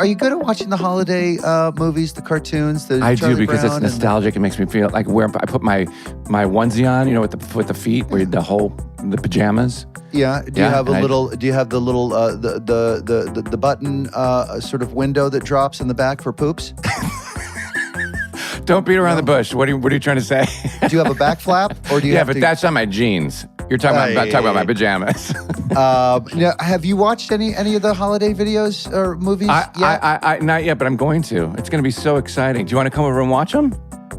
Are you good at watching the holiday movies, the cartoons? I do because it's nostalgic. It makes me feel like where I put my onesie on, you know, with the feet, where the pajamas. Yeah. Do you have the little the button sort of window that drops in the back for poops? Don't beat around the bush. What are you trying to say? Do you have a back flap, or do you? Yeah, but that's on my jeans. You're talking about my pajamas. Now, have you watched any of the holiday videos or movies yet? I not yet, but I'm going to. It's going to be so exciting. Do you want to come over and watch them?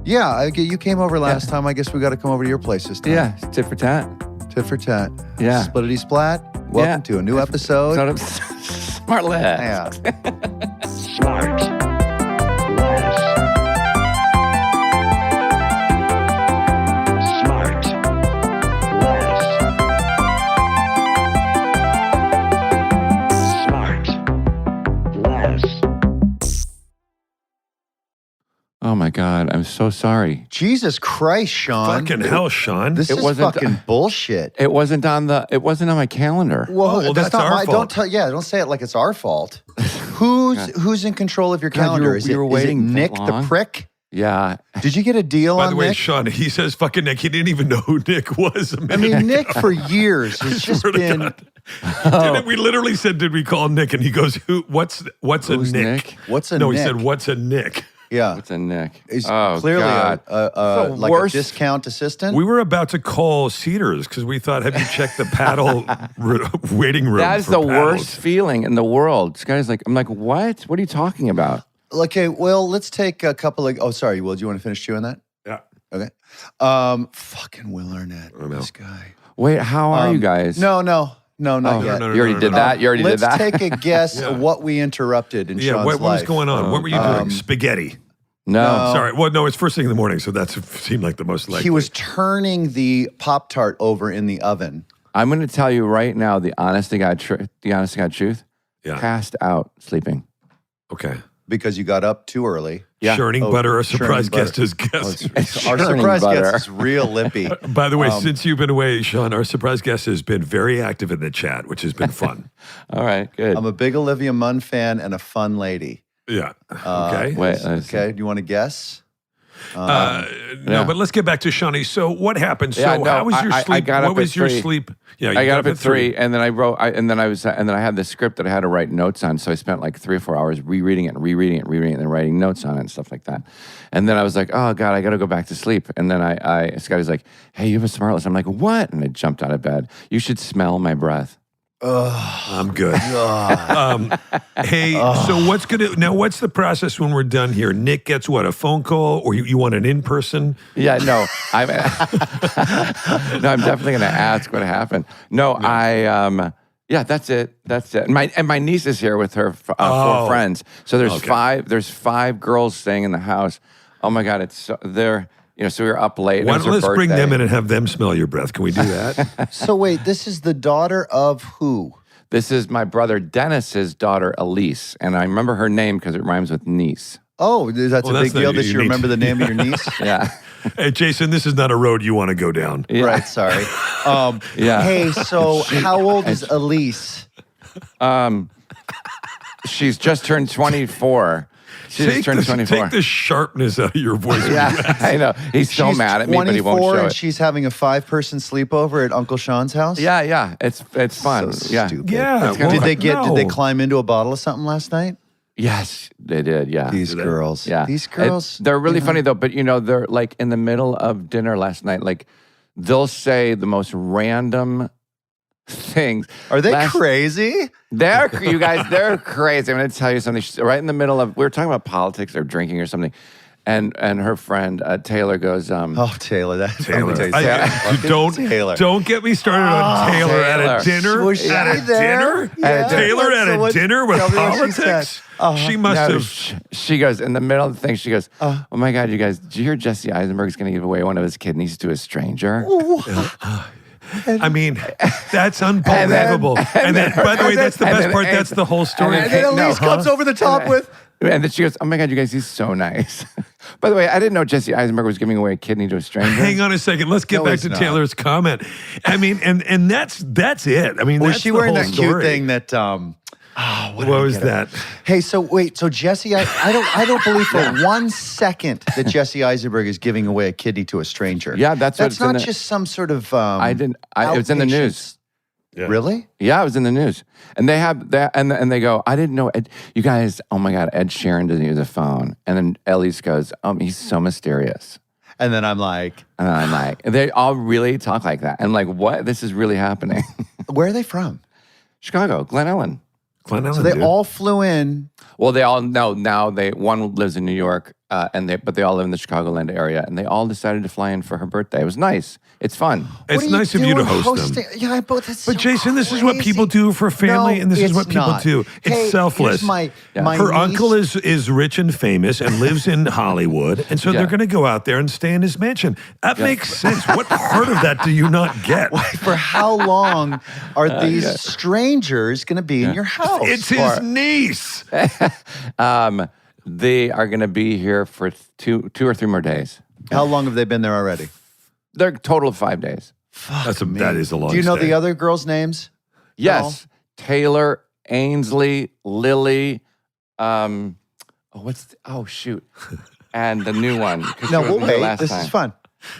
Yeah, you came over last time. I guess we got to come over to your place this time. Yeah, tit for tat. Tit for tat. Yeah. Splittity splat. Welcome to a new episode. SmartLess. Yeah. SmartLess. Oh my God, I'm so sorry. Jesus Christ, Sean. Fucking hell, Sean. This is fucking bullshit. It wasn't on my calendar. Well, that's not our fault. Don't say it like it's our fault. Who's in control of your calendar? You were waiting is it Nick that the long? prick? Yeah. Did you get a deal on By the way, Nick? Sean, he says fucking Nick. He didn't even know who Nick was. Nick for years has just been. We literally said, "Did we call Nick?" And he goes, "Who? What's a Nick? What's a no?" Nick? He said, "What's a Nick?" Yeah, What's a Nick? He's oh, clearly God. a discount assistant. We were about to call Cedars because we thought, have you checked the paddle waiting room? That is the worst feeling in the world. This guy's like, I'm like, what? What are you talking about? Okay, well, let's take a couple of. Oh, sorry, Will. Do you want to finish chewing that? Yeah. Okay. Fucking Will Arnett, this guy. Wait, how are you guys? No, not yet. No, you already did that. You already did that. Let's take a guess of what we interrupted in Sean's what was life. going on? What were you doing? Spaghetti. No. Sorry. Well, no, it's first thing in the morning, so that seemed like the most likely. He was turning the Pop-Tart over in the oven. I'm going to tell you right now the honest to God truth. Yeah. Passed out sleeping. Okay. Because you got up too early. Yeah. Churning butter, our surprise churning guest is guessing. Our surprise guest is real lippy. By the way, since you've been away, Sean, our surprise guest has been very active in the chat, which has been fun. All right, good. I'm a big Olivia Munn fan and a fun lady. Yeah. Okay. Wait. Okay. Do you want to guess? No, but let's get back to Shawnee. So what happened? So how was your sleep? I got what up was at your 3. sleep? Yeah, you I got up at 3, and then I wrote, and then I had the script that I had to write notes on. So I spent like 3 or 4 hours rereading it, and then writing notes on it and stuff like that. And then I was like, oh God, I got to go back to sleep. And then Scotty's like, hey, you have a SmartLess. I'm like, what? And I jumped out of bed. You should smell my breath. I'm good. Hey, so what's the process when we're done here? Nick gets what, a phone call, or you want an in-person? Yeah, no, I'm definitely going to ask what happened. No, yeah. That's it. My niece is here with her 4 friends. So there's 5 girls staying in the house. Oh my God, so we were up late. Why don't let's bring them in and have them smell your breath? Can we do that? So wait, this is the daughter of who? This is my brother Dennis's daughter, Elise. And I remember her name because it rhymes with niece. Oh, that's a big deal that you remember the name of your niece? Yeah. Hey, Jason, this is not a road you want to go down. Yeah. Right, sorry. Yeah. Hey, so how old is Elise? She's just turned 24. She just turned 24. Take the sharpness out of your voice. Yeah, I know. He's so mad at me, but he won't show and it. she's having a 5-person sleepover at Uncle Sean's house? Yeah. It's fun. So yeah. stupid. Yeah. Did they climb into a bottle of something last night? Yes, they did. Yeah. These girls. Yeah. These girls. They're really funny though, but they're like in the middle of dinner last night, like they'll say the most random things. Are they crazy? They're crazy. I'm going to tell you something. She's right in the middle of, we were talking about politics or drinking or something. And her friend Taylor goes, Taylor, Taylor. Taylor. Don't get me started on Taylor at a dinner. Was she there? Yeah. Taylor at a dinner with politics? She must have. She goes, in the middle of the thing, she goes, oh my God, you guys, did you hear Jesse Eisenberg's going to give away one of his kidneys to a stranger? I mean, that's unbelievable. And then, by the way, that's the best part. That's the whole story. And then Elise comes over the top with... And then she goes, oh my God, you guys, he's so nice. By the way, I didn't know Jesse Eisenberg was giving away a kidney to a stranger. Hang on a second. Let's get back to Taylor's comment. I mean, and that's it. I mean, was that's she the wearing whole that story. cute thing that What was that? Hey, so wait, so Jesse, I don't believe for 1 second that Jesse Eisenberg is giving away a kidney to a stranger. Yeah, that's not just some sort of. it was in the news. Yeah. Really? Yeah, it was in the news, and they have that, and they go, I didn't know. You guys, oh my God, Ed Sheeran doesn't use a phone, and then Elise goes, he's so mysterious. And then I'm like, they all really talk like that, and like, what? This is really happening. where are they from? Chicago, Glen Ellen. Glen Ellen, So they dude. all flew in. Well, they all know now. One lives in New York, but they all live in the Chicagoland area, and they all decided to fly in for her birthday. It was nice. It's fun. It's What are nice of you to doing host them. Yeah, but that's But so Jason, this is what crazy. people do for family, and this is it's what people not. do. It's Hey, selfless. here's my Her niece- uncle is rich and famous and lives in Hollywood, and so they're going to go out there and stay in his mansion. That makes sense. What part of that do you not get? For how long are these strangers going to be in your house? It's his niece. They are going to be here for two or three more days. How long have they been there already? They're a total of 5 days. That is a long Do you know stay. the other girls' names? Yes, Taylor, Ainsley, Lily. Shoot, and the new one. 'cause No, she we'll wasn't here wait. last This time. is fun.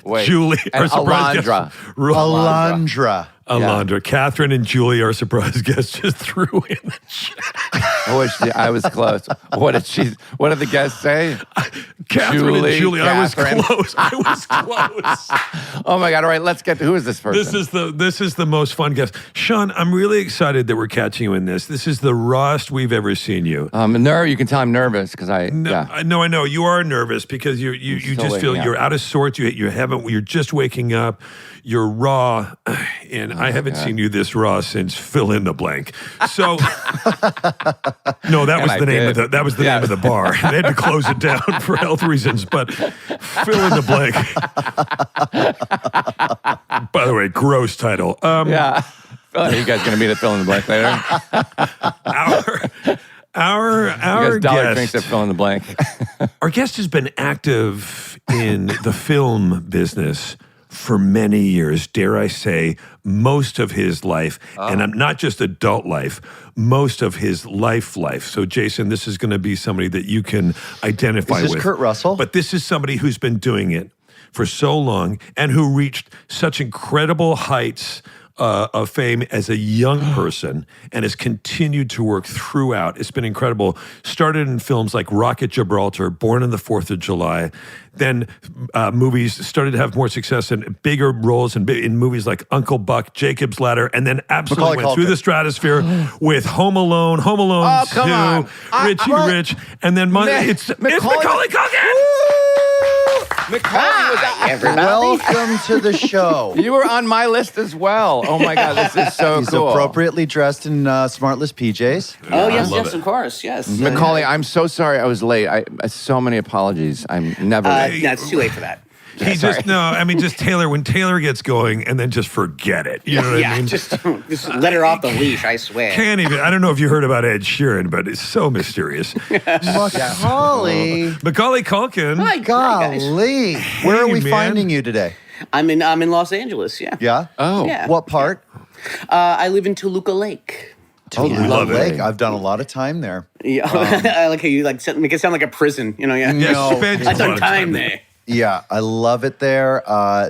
Wait, Julie, and our surprise guest. Alondra. Alondra. Alondra. Catherine and Julie, our surprise guests, just threw in the chat. I was close. What did the guests say? Catherine and Julie. Catherine. I was close. Oh my God! All right, let's get to who is this person? This is the most fun guest. Sean, I'm really excited that we're catching you in this. This is the rawest we've ever seen you. You can tell I'm nervous because I know you are nervous because you still just feel waking up. you're out of sorts. You're just waking up. You're raw, and I haven't seen you this raw since fill in the blank. So, no, that was the name of the name of the bar. They had to close it down for health reasons. But fill in the blank. By the way, gross title. Yeah. You guys gonna meet at fill in the blank later? Our You guys dollar guest, drinks at fill in the blank. our guest has been active in the film business for many years, dare I say, most of his life, and I'm not just adult life, most of his life. So, Jason, this is going to be somebody that you can identify Is this with. Kurt Russell? But this is somebody who's been doing it for so long and who reached such incredible heights of fame as a young person and has continued to work throughout. It's been incredible. Started in films like Rocket Gibraltar, Born on the 4th of July. Then movies started to have more success and bigger roles in movies like Uncle Buck, Jacob's Ladder, and then absolutely Macaulay went through Culkin. the stratosphere with Home Alone, Oh, come on. 2, Richie Rich, and then it's Macaulay Culkin! Macaulay Welcome to the show. You were on my list as well. Oh my God, this is so He's cool. appropriately dressed in SmartLess PJs. Oh, yes, love yes, it. of course, yes. Macaulay, I'm so sorry I was late. So many apologies. I'm never late. No, it's too late for that. Just Taylor, when Taylor gets going and then just forget it. You know what I mean? just let her off the leash, I swear. Can't even. I don't know if you heard about Ed Sheeran, but it's so mysterious. Macaulay. Macaulay Culkin. Hi, guys. Golly. Where are we man. finding you today? I'm in Los Angeles, yeah. Yeah? Oh. Yeah. What part? I live in Toluca Lake. Toluca love it. Lake. I've done a lot of time there. Yeah, I like how you make it sound like a prison, Yeah. No. spent I a lot done of time there. Yeah, I love it there.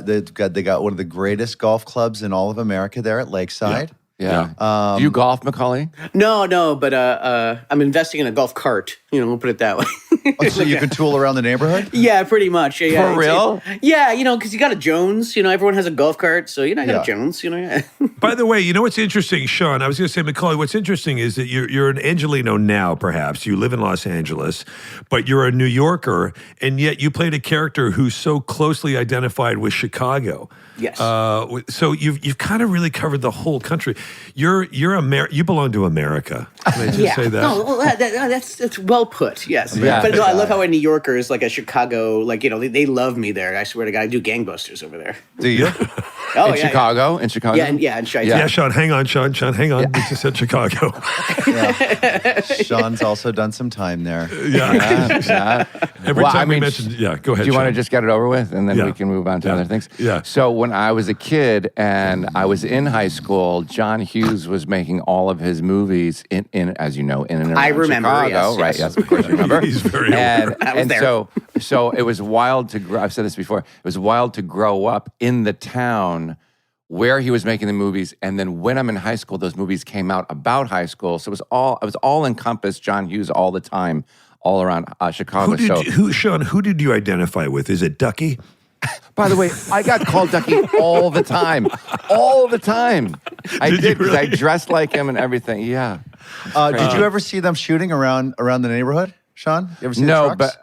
They got one of the greatest golf clubs in all of America there at Lakeside. Yeah. Do you golf, Macaulay? No, but I'm investing in a golf cart. We'll put it that way. Oh, so you can tool around the neighborhood? Yeah, pretty much. Yeah, For real? Yeah, because you got a Jones. Everyone has a golf cart, so I got Yeah. a Jones. Yeah. By the way, you know what's interesting, Sean? I was going to say, Macaulay, what's interesting is that you're an Angelino now, perhaps. You live in Los Angeles, but you're a New Yorker, and yet you played a character who's so closely identified with Chicago. Yes. So you've kind of really covered the whole country. You belong to America. Can I just say that? No, well, that's well Well put, yes. Yeah. But no, I love how a New Yorker is like a Chicago, like, they love me there. I swear to God, I do gangbusters over there. Do you? Oh, In Chicago? In Chicago? Yeah, in Chi-Town. Yeah, Sean, hang on, Sean, hang on. We just said Chicago. Sean's also done some time there. Yeah. Every Well, time I we mean, mentioned, go ahead. Do you want to Sean. just get it over with, and then Yeah. we can move on to Yeah. other things? Yeah. So when I was a kid and I was in high school, John Hughes was making all of his movies in as you know, in and around I remember, Chicago, yes, right? yes. Yes, of course you remember. He's very aware. I was And there. so it was wild to grow. I've said this before. It was wild to grow up in the town where he was making the movies, and then when I'm in high school, those movies came out about high school. So it was all encompassed John Hughes all the time, all around Chicago. Sean, who did you identify with? Is it Ducky? By the way, I got called Ducky all the time. All the time. I Did you did because I really? dressed like him and everything. Yeah. Did you ever see them shooting around the neighborhood, Sean? You ever see the No, trucks?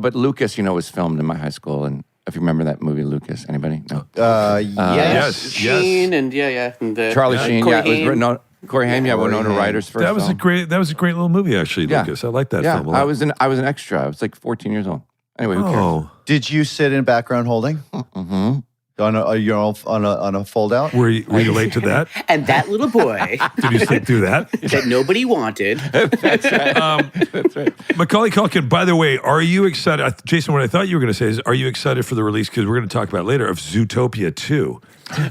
but Lucas, was filmed in my high school. And if you remember that movie, Lucas, anybody? No. Yes. Sheen and and Charlie Sheen, Corey yeah. It was Haim. written on Corey Haim, yeah, Winona Haim. Ryder's first That was film. a great little movie, actually, Yeah. Lucas. I like that Yeah, film a lot. I was an extra. I was like 14 years old. Anyway, who cares? Oh, Did you sit in background holding? Mm-hmm. On a fold out? were you late to that? And that little boy Did you sleep through that? that nobody wanted. That's right. Macaulay Culkin, by the way, are you excited? Jason, what I thought you were going to say is, are you excited for the release, because we're going to talk about it later, of Zootopia 2?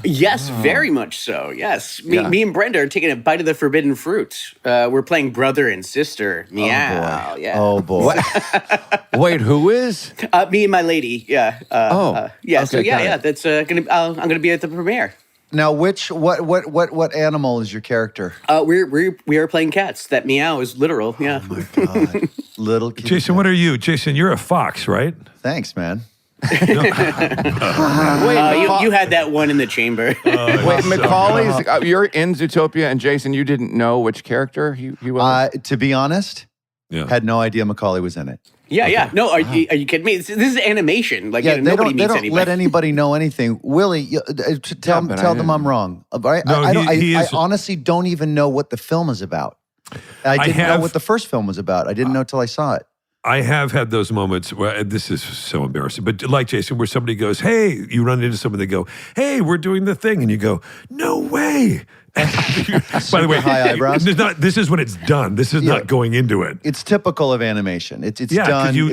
Yes, very much so. Yes. Yeah. Me and Brenda are taking a bite of the forbidden fruit. We're playing brother and sister. Meow. Yeah. Oh boy. Wait, who is? Me and my lady. Yeah. Yeah. So okay, got yeah. it. That's I'm gonna be at the premiere. Now, what animal is your character? We are playing cats. That meow is literal. Yeah. God, little kid. Jason, what are you? Jason, you're a fox, right? Thanks, man. You had that one in the chamber. Wait, Macaulay's. You're in Zootopia, and Jason, you didn't know which character he was. To be honest, Yeah. had no idea Macaulay was in it. Yeah. No, are you kidding me? This is animation. Like Yeah, nobody they meets don't anybody. let anybody know anything. Willie, tell but tell I them I'm didn't. wrong. I he I is- honestly don't even know what the film is about. I didn't know have- what the first film was about. I didn't know till I saw it. I have had those moments where this is so embarrassing, but like Jason, where somebody goes, "Hey," you run into someone, they go, "Hey, we're doing the thing," and you go, "No way." By the way, high eyebrows. This is when it's done. This is not going into it. It's typical of animation. It's Yeah, 'cause done. You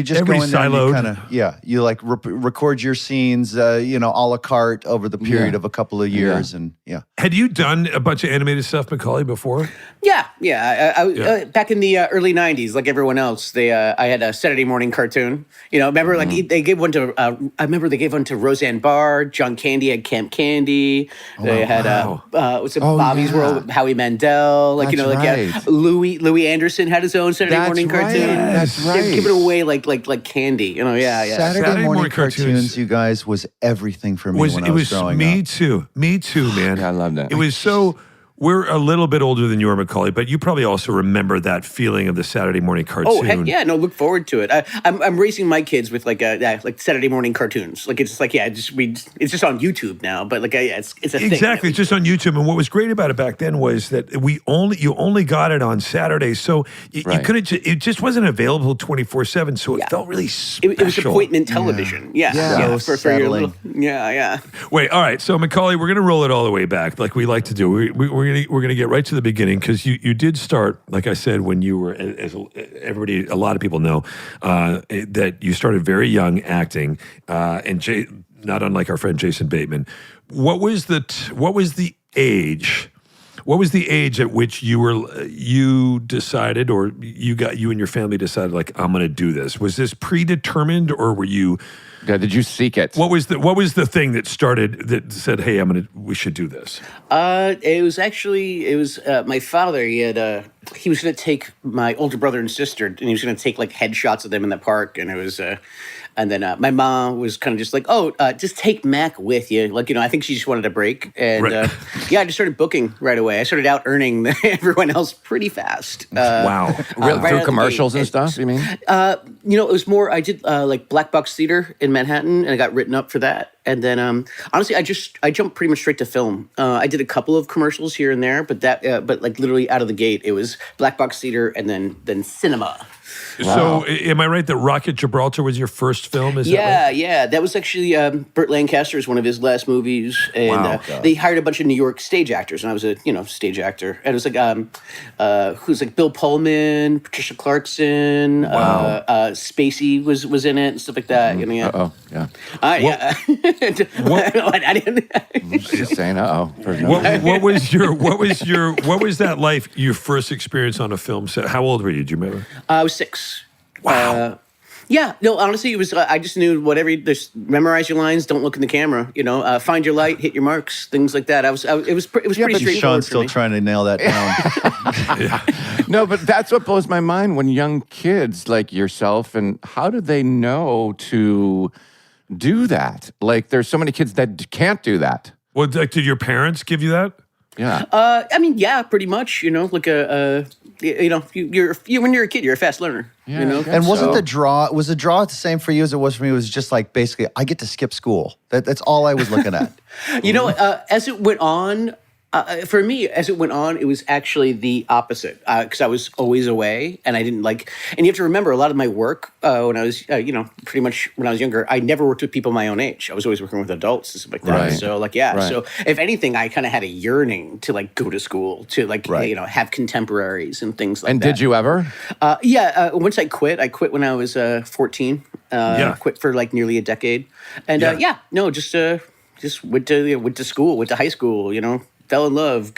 just every go in there and siloed- you kind of you like record your scenes a la carte over the period of a couple of years and Had you done a bunch of animated stuff, Macaulay, before? Yeah. I back in the early '90s, like everyone else, I had a Saturday morning cartoon. Remember, like they gave one to. I remember they gave one to Roseanne Barr. John Candy had Camp Candy. They had what's it, Bobby's yeah. World with Howie Mandel. Like That's right. Louis Anderson had his own Saturday That's morning right. cartoon. That's They right. give it away like candy. Yeah. Saturday morning cartoons, cartoons, you guys, was everything for me when I was growing me up. too, man. Yeah, I loved it. It was so. We're a little bit older than you are, Macaulay, but you probably also remember that feeling of the Saturday morning cartoon. Oh heck yeah! No, look forward to it. I'm raising my kids with like Saturday morning cartoons. Like it's just like it's just on YouTube now. But like it's a thing. Exactly, it's just on YouTube. And what was great about it back then was that you only got it on Saturdays, so you Right. couldn't. It just wasn't available 24/7, so it felt really special. It was appointment television. Yeah. So For your settling. little, yeah. Wait, all right. So Macaulay, we're gonna roll it all the way back, like we like to do. We're gonna get right to the beginning, because you did start, like I said, when you were, as everybody, a lot of people know, that you started very young acting, and not unlike our friend Jason Bateman. What was the age? What was the age at which you decided, or you and your family decided, like, I'm going to do this? Was this predetermined, or were you? Yeah, did you seek it? What was the thing that said, hey, we should do this? It was my father. He was going to take my older brother and sister, and he was going to take like headshots of them in the park, and it was. And then my mom was kind of just like, just take Mac with you. Like, I think she just wanted a break. And Right. I just started booking right away. I started out earning everyone else pretty fast. Wow. Really, right out through the commercials gate. and stuff, you mean? It was more, I did like Black Box Theater in Manhattan, and I got written up for that. And then honestly, I jumped pretty much straight to film. I did a couple of commercials here and there, but but like literally out of the gate, it was black box theater and then cinema. So, am I right that Rocket Gibraltar was your first film? Is that right? Yeah. That was actually Burt Lancaster's one of his last movies, and Wow. they hired a bunch of New York stage actors, and I was a stage actor. And it was like who's like Bill Pullman, Patricia Clarkson, Spacey was in it and stuff like that. Yeah. Yeah. I didn't. Just saying, What was that like? Your first experience on a film set? How old were you? Do you remember? I was 6. Wow. Yeah, no, honestly, it was. I just knew just memorize your lines, don't look in the camera. Find your light, hit your marks, things like that. It was pretty straightforward. Sean's for still me. trying to nail that down. No, but that's what blows my mind when young kids like yourself, and how do they know to do that? Like, there's so many kids that can't do that. Well, like, did your parents give you that? Yeah. I mean, yeah, pretty much. Like you're when you're a kid, you're a fast learner. Yeah, And wasn't the draw the same for you as it was for me? It was just like basically I get to skip school. That's all I was looking at. As it went on, for me, as it went on, it was actually the opposite because I was always away, and I didn't like. And you have to remember, a lot of my work when I was, pretty much when I was younger, I never worked with people my own age. I was always working with adults and stuff like that. Right. So, So, if anything, I kind of had a yearning to like go to school to have contemporaries and things like that. And did you ever? Once I quit when I was 14. Quit for like nearly a decade, and just went to school, went to high school. Fell in love,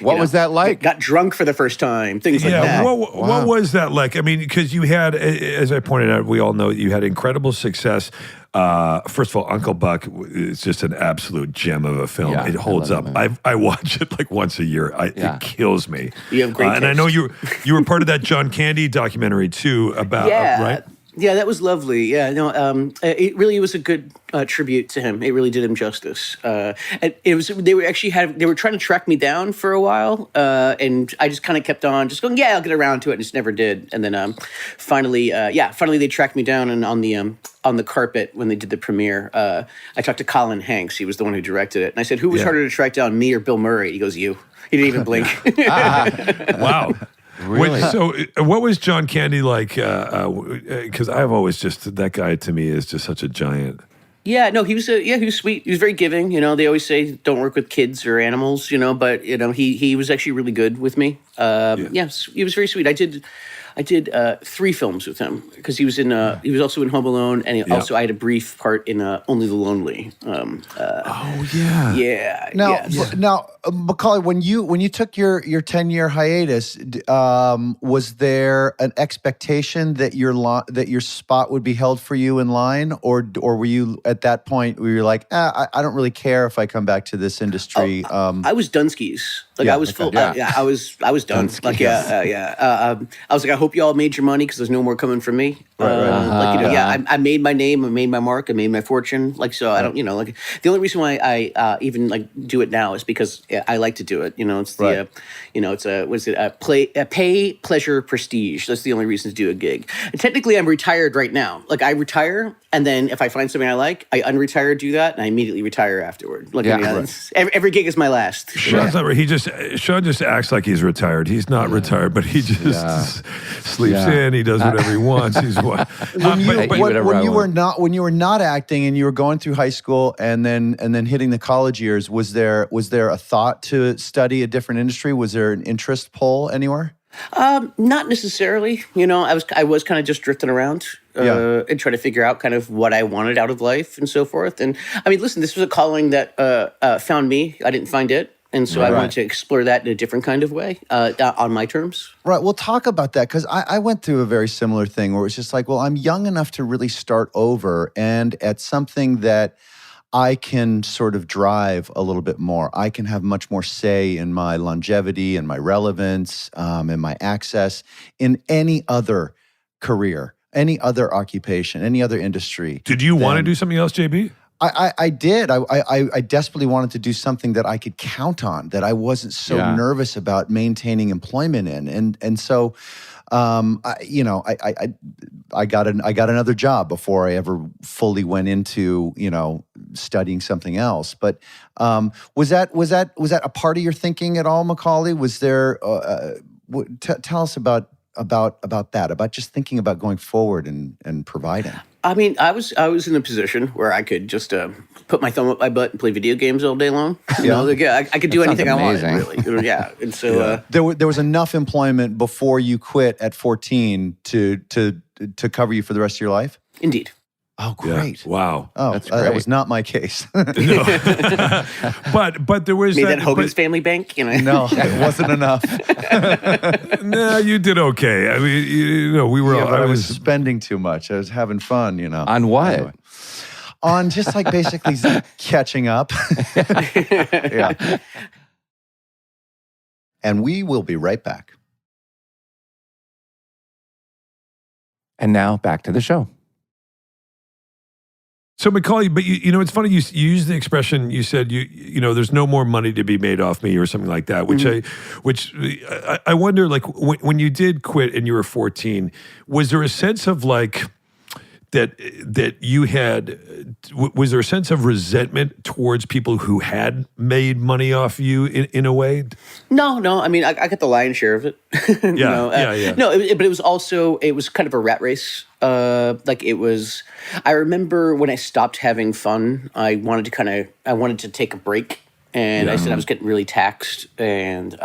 What was that like? Got drunk for the first time, things like that. What was that like? I mean, because you had, as I pointed out, we all know you had incredible success. First of all, Uncle Buck is just an absolute gem of a film. Yeah, it holds up. I watch it like once a year. It kills me. You have great and I taste. know you were part of that John Candy documentary too about right? Yeah, that was lovely. Yeah, no, it really was a good tribute to him. It really did him justice. And it was they were trying to track me down for a while, and I just kind of kept on just going, yeah, I'll get around to it, and just never did. And then finally they tracked me down, and on the carpet when they did the premiere, I talked to Colin Hanks. He was the one who directed it, and I said, "Who was harder to track down, me or Bill Murray?" He goes, "You." He didn't even blink. Wow. Really? So, what was John Candy like? Because I've always just that guy to me is just such a giant. Yeah, no, he was sweet. He was very giving. They always say don't work with kids or animals. But he was actually really good with me. Yes, he was very sweet. I did 3 films with him because he was also in Home Alone, and I had a brief part in Only the Lonely. Yeah. Now, Macaulay, when you took your 10-year hiatus, was there an expectation that your spot would be held for you in line, or were you at that point where you're like, I don't really care if I come back to this industry? I was Dunskies. I was full. I was done. I was like, I hope you all made your money because there's no more coming from me. I made my name, I made my mark, I made my fortune. I don't, the only reason why I even do it now is because I like to do it. It's the, pay, pleasure, prestige. That's the only reason to do a gig. And technically, I'm retired right now. I retire, and then if I find something I like, I unretire, do that, and I immediately retire afterward. Every gig is my last. Sean's not. Sean just acts like he's retired. He's not retired, but he just sleeps in. He does whatever he wants. He's when you were not acting and you were going through high school and then hitting the college years, was there a thought to study a different industry? Was there an interest pull anywhere? Not necessarily. I was kind of just drifting around and trying to figure out kind of what I wanted out of life and so forth. And I mean, listen, this was a calling that found me. I didn't find it. And so I wanted to explore that in a different kind of way, on my terms. Right. We'll talk about that because I went through a very similar thing where it's just like, well, I'm young enough to really start over and at something that I can sort of drive a little bit more. I can have much more say in my longevity and my relevance and my access in any other career, any other occupation, any other industry. Did you want to do something else, JB? I did. I desperately wanted to do something that I could count on, that I wasn't so Yeah. nervous about maintaining employment in, and so, I got another job before I ever fully went into studying something else. But was that a part of your thinking at all, Macaulay? Was there? Tell us about that, about just thinking about going forward and providing. I mean, I was in a position where I could just put my thumb up my butt and play video games all day long. I could do anything I wanted, amazing. really. Yeah, and so There was enough employment before you quit at 14 to cover you for the rest of your life? indeed. Oh, Yeah. great. Wow. Oh, That's that great. was not my case. But there was Made that Hogan's but- Family Bank, No, it wasn't enough. No, you did okay. I mean, we were. Yeah, but I was was spending too much. I was having fun, On what? Anyway. On just like basically catching up. Yeah. And we will be right back. And now back to the show. So Macaulay, but it's funny you used the expression. You said there's no more money to be made off me or something like that. Which I wonder, like when you did quit and you were 14, was there a sense of like that you had? Was there a sense of resentment towards people who had made money off you in a way? No. I mean, I got the lion's share of it. Yeah. No, but it was kind of a rat race. It was. I remember when I stopped having fun, I wanted to take a break, and I said I was getting really taxed, and she's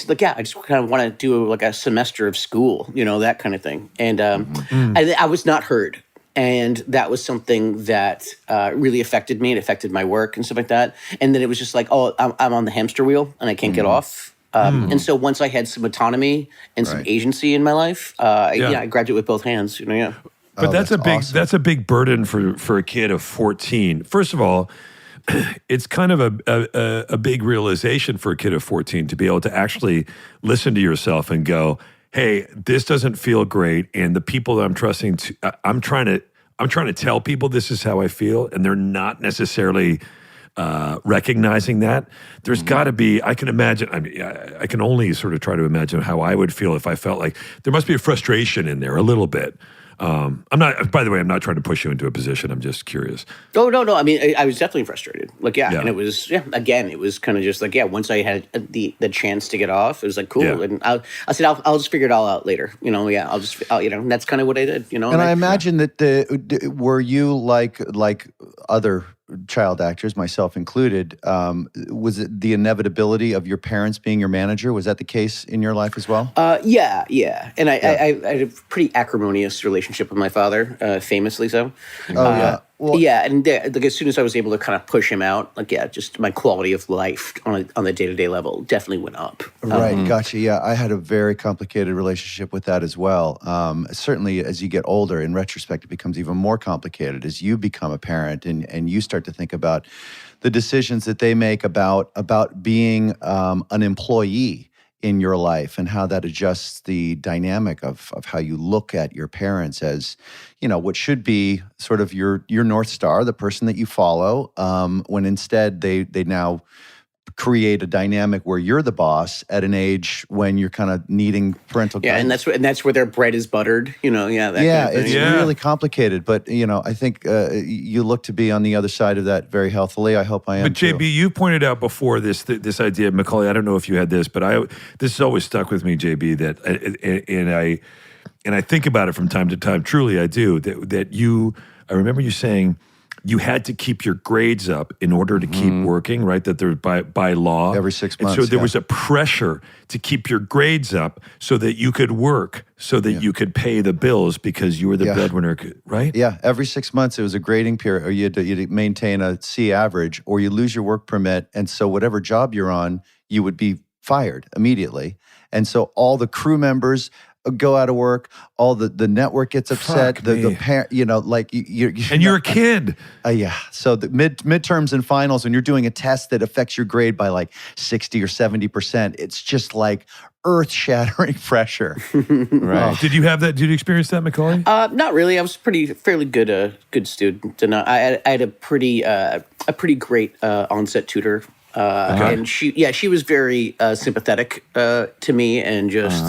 like, I just kind of want to do like a semester of school, that kind of thing, and I was not heard. And that was something that really affected me. It affected my work and stuff like that. And then it was just like, I'm on the hamster wheel and I can't get off. And so once I had some autonomy and some Right. agency in my life, I grabbed it with both hands. But Oh, that's a big awesome. that's a big burden for a kid of 14. First of all, it's kind of a big realization for a kid of 14 to be able to actually listen to yourself and go, hey, this doesn't feel great, and the people that I'm trusting I'm trying to tell people this is how I feel, and they're not necessarily recognizing that. There's got to be. I can imagine. I mean, I can only sort of try to imagine how I would feel if I felt like there must be a frustration in there a little bit. I'm not. By the way, I'm not trying to push you into a position. I'm just curious. Oh, no. I mean, I was definitely frustrated. Yeah. And it was, again, it was kind of just like, once I had the chance to get off, it was like, cool. Yeah. And I said, I'll just figure it all out later. And that's kind of what I did, And I imagine that were you like other child actors, myself included, was it the inevitability of your parents being your manager? Was that the case in your life as well? Yeah. And I had a pretty acrimonious relationship with my father, famously so. Oh, yeah. Well, And as soon as I was able to kind of push him out, just my quality of life on the day-to-day level definitely went up. Right, gotcha. Yeah, I had a very complicated relationship with that as well. Certainly, as you get older, in retrospect, it becomes even more complicated as you become a parent and you start to think about the decisions that they make about being an employee in your life and how that adjusts the dynamic of how you look at your parents as, what should be sort of your North Star, the person that you follow, when instead they now create a dynamic where you're the boss at an age when you're kind of needing parental guidance. And that's where their bread is buttered, that kind of thing. It's really complicated, but I think you look to be on the other side of that very healthily. I hope I am. But JB, too. you pointed out before this idea, Macaulay. I don't know if you had this, but this has always stuck with me, JB. And I think about it from time to time. Truly, I do. I remember you saying you had to keep your grades up in order to keep working, right? That there's by law. Every 6 And months, so there yeah. was a pressure to keep your grades up so that you could work, so that you could pay the bills because you were the breadwinner, right? Yeah, every 6 months it was a grading period, or you had to maintain a C average, or you lose your work permit, and so whatever job you're on, you would be fired immediately. And so all the crew members, go out of work, all the network gets upset. Fuck The me. parent, like you And you're a kid. yeah. So the midterms and finals, when you're doing a test that affects your grade by like 60 or 70%, it's just like earth-shattering pressure. Right. Did you have that? Did you experience that, Macaulay? Not really. I was fairly good student, and I had a pretty great onset tutor. And she was very sympathetic to me, and just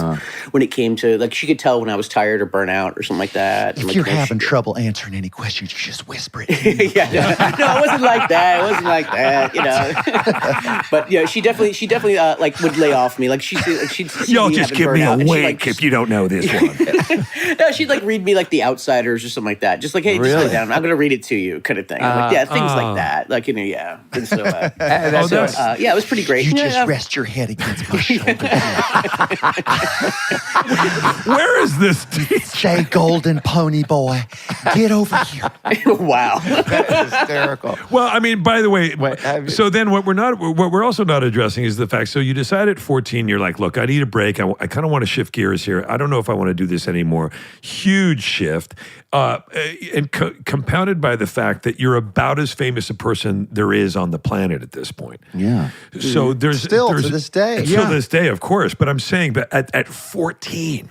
when it came to like, she could tell when I was tired or burnt out or something like that. If Like, you're you know, having trouble answering any questions, you just whisper it. yeah, no, it wasn't like that. It wasn't like that, you know. But yeah, she definitely like would lay off me. Like she'd see Y'all me just having give me a burnout, and she'd, wink like, if you don't know this one. no, she'd like read me like The Outsiders or something like that. Just like, hey, just Really? lay down. I'm gonna read it to you, kind of thing. Like, yeah, things like that. Like, you know, yeah. And so, yeah, it was pretty great. You Yeah, just rest your head against my shoulder. Where is this? Jay Golden Pony Boy, get over here. wow. Hysterical. Well, I mean, by the way, Wait, have you- so then what we're also not addressing is the fact. So you decide at 14, you're like, look, I need a break. I kind of want to shift gears here. I don't know if I want to do this anymore. Huge shift, and compounded by the fact that you're about as famous a person there is on the planet at this point. Yeah. So there's Still, to this day. to this day, of course. But I'm saying, but at 14.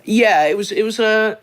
Yeah, it was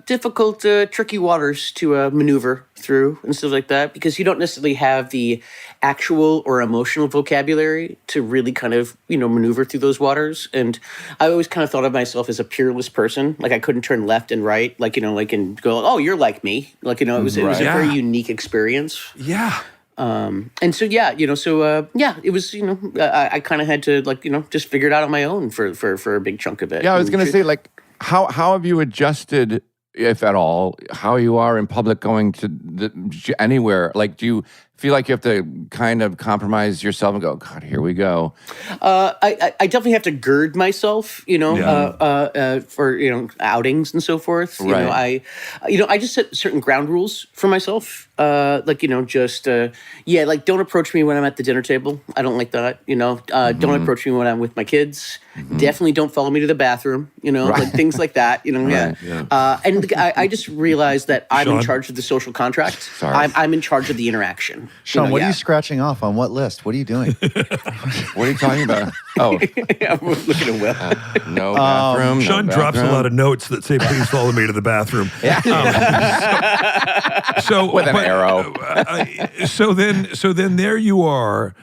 difficult, tricky waters to maneuver through and stuff like that, because you don't necessarily have the actual or emotional vocabulary to really kind of, you know, maneuver through those waters. And I always kind of thought of myself as a peerless person. Like, I couldn't turn left and right, like, you know, like, and go, oh, you're like me. Like, you know, it was a very unique experience. Yeah. And so, yeah, you know, so, yeah, it was, you know, I kind of had to, like, you know, just figure it out on my own for a big chunk of it. Yeah, I was And going to say, like, how have you adjusted, if at all, how you are in public going to anywhere? Like, do you feel like you have to kind of compromise yourself and go, God, here we go? I definitely have to gird myself, you know, for, you know, outings and so forth. You know, I just set certain ground rules for myself. Like, you know, just, like, don't approach me when I'm at the dinner table. I don't like that, you know. Don't approach me when I'm with my kids. Definitely don't follow me to the bathroom, you know, like things like that, you know. And I just realized that I'm in Sean? charge of the social contract. Sorry. I'm in charge of the interaction. Sean, what are yeah. you scratching off on what list? What are you doing? What are you talking about? Oh, I'm looking at Will. no bathroom. Sean no drops a bathroom. lot of notes that say, please follow me to the bathroom. So With an arrow. So then there you are.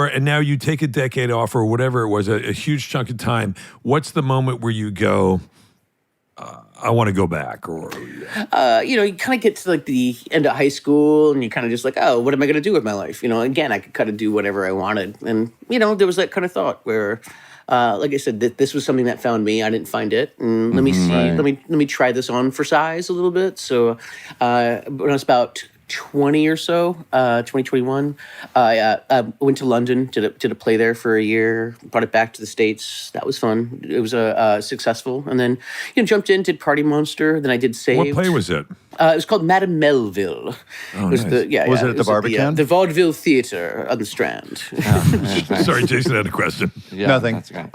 And now you take a decade off or whatever it was, a huge chunk of time. What's the moment where you go, I want to go back? Or You know, you kind of get to like the end of high school and you kind of just like, oh, what am I going to do with my life? You know, again, I could kind of do whatever I wanted. And, you know, there was that kind of thought where, like I said, this was something that found me. I didn't find it. And let me see, let me try this on for size a little bit. So when I was about 20 or so, 2021, I went to London, did a play there for a year, brought it back to the States. That was fun. It was successful. And then, you know, jumped in, did Party Monster. Then I did Saved. what play was it? It was called Madame Melville. It was nice. Was it at the Barbican? The Vaudeville Theatre on the Strand. Sorry, Jason had a question. Yeah, Nothing. that's okay.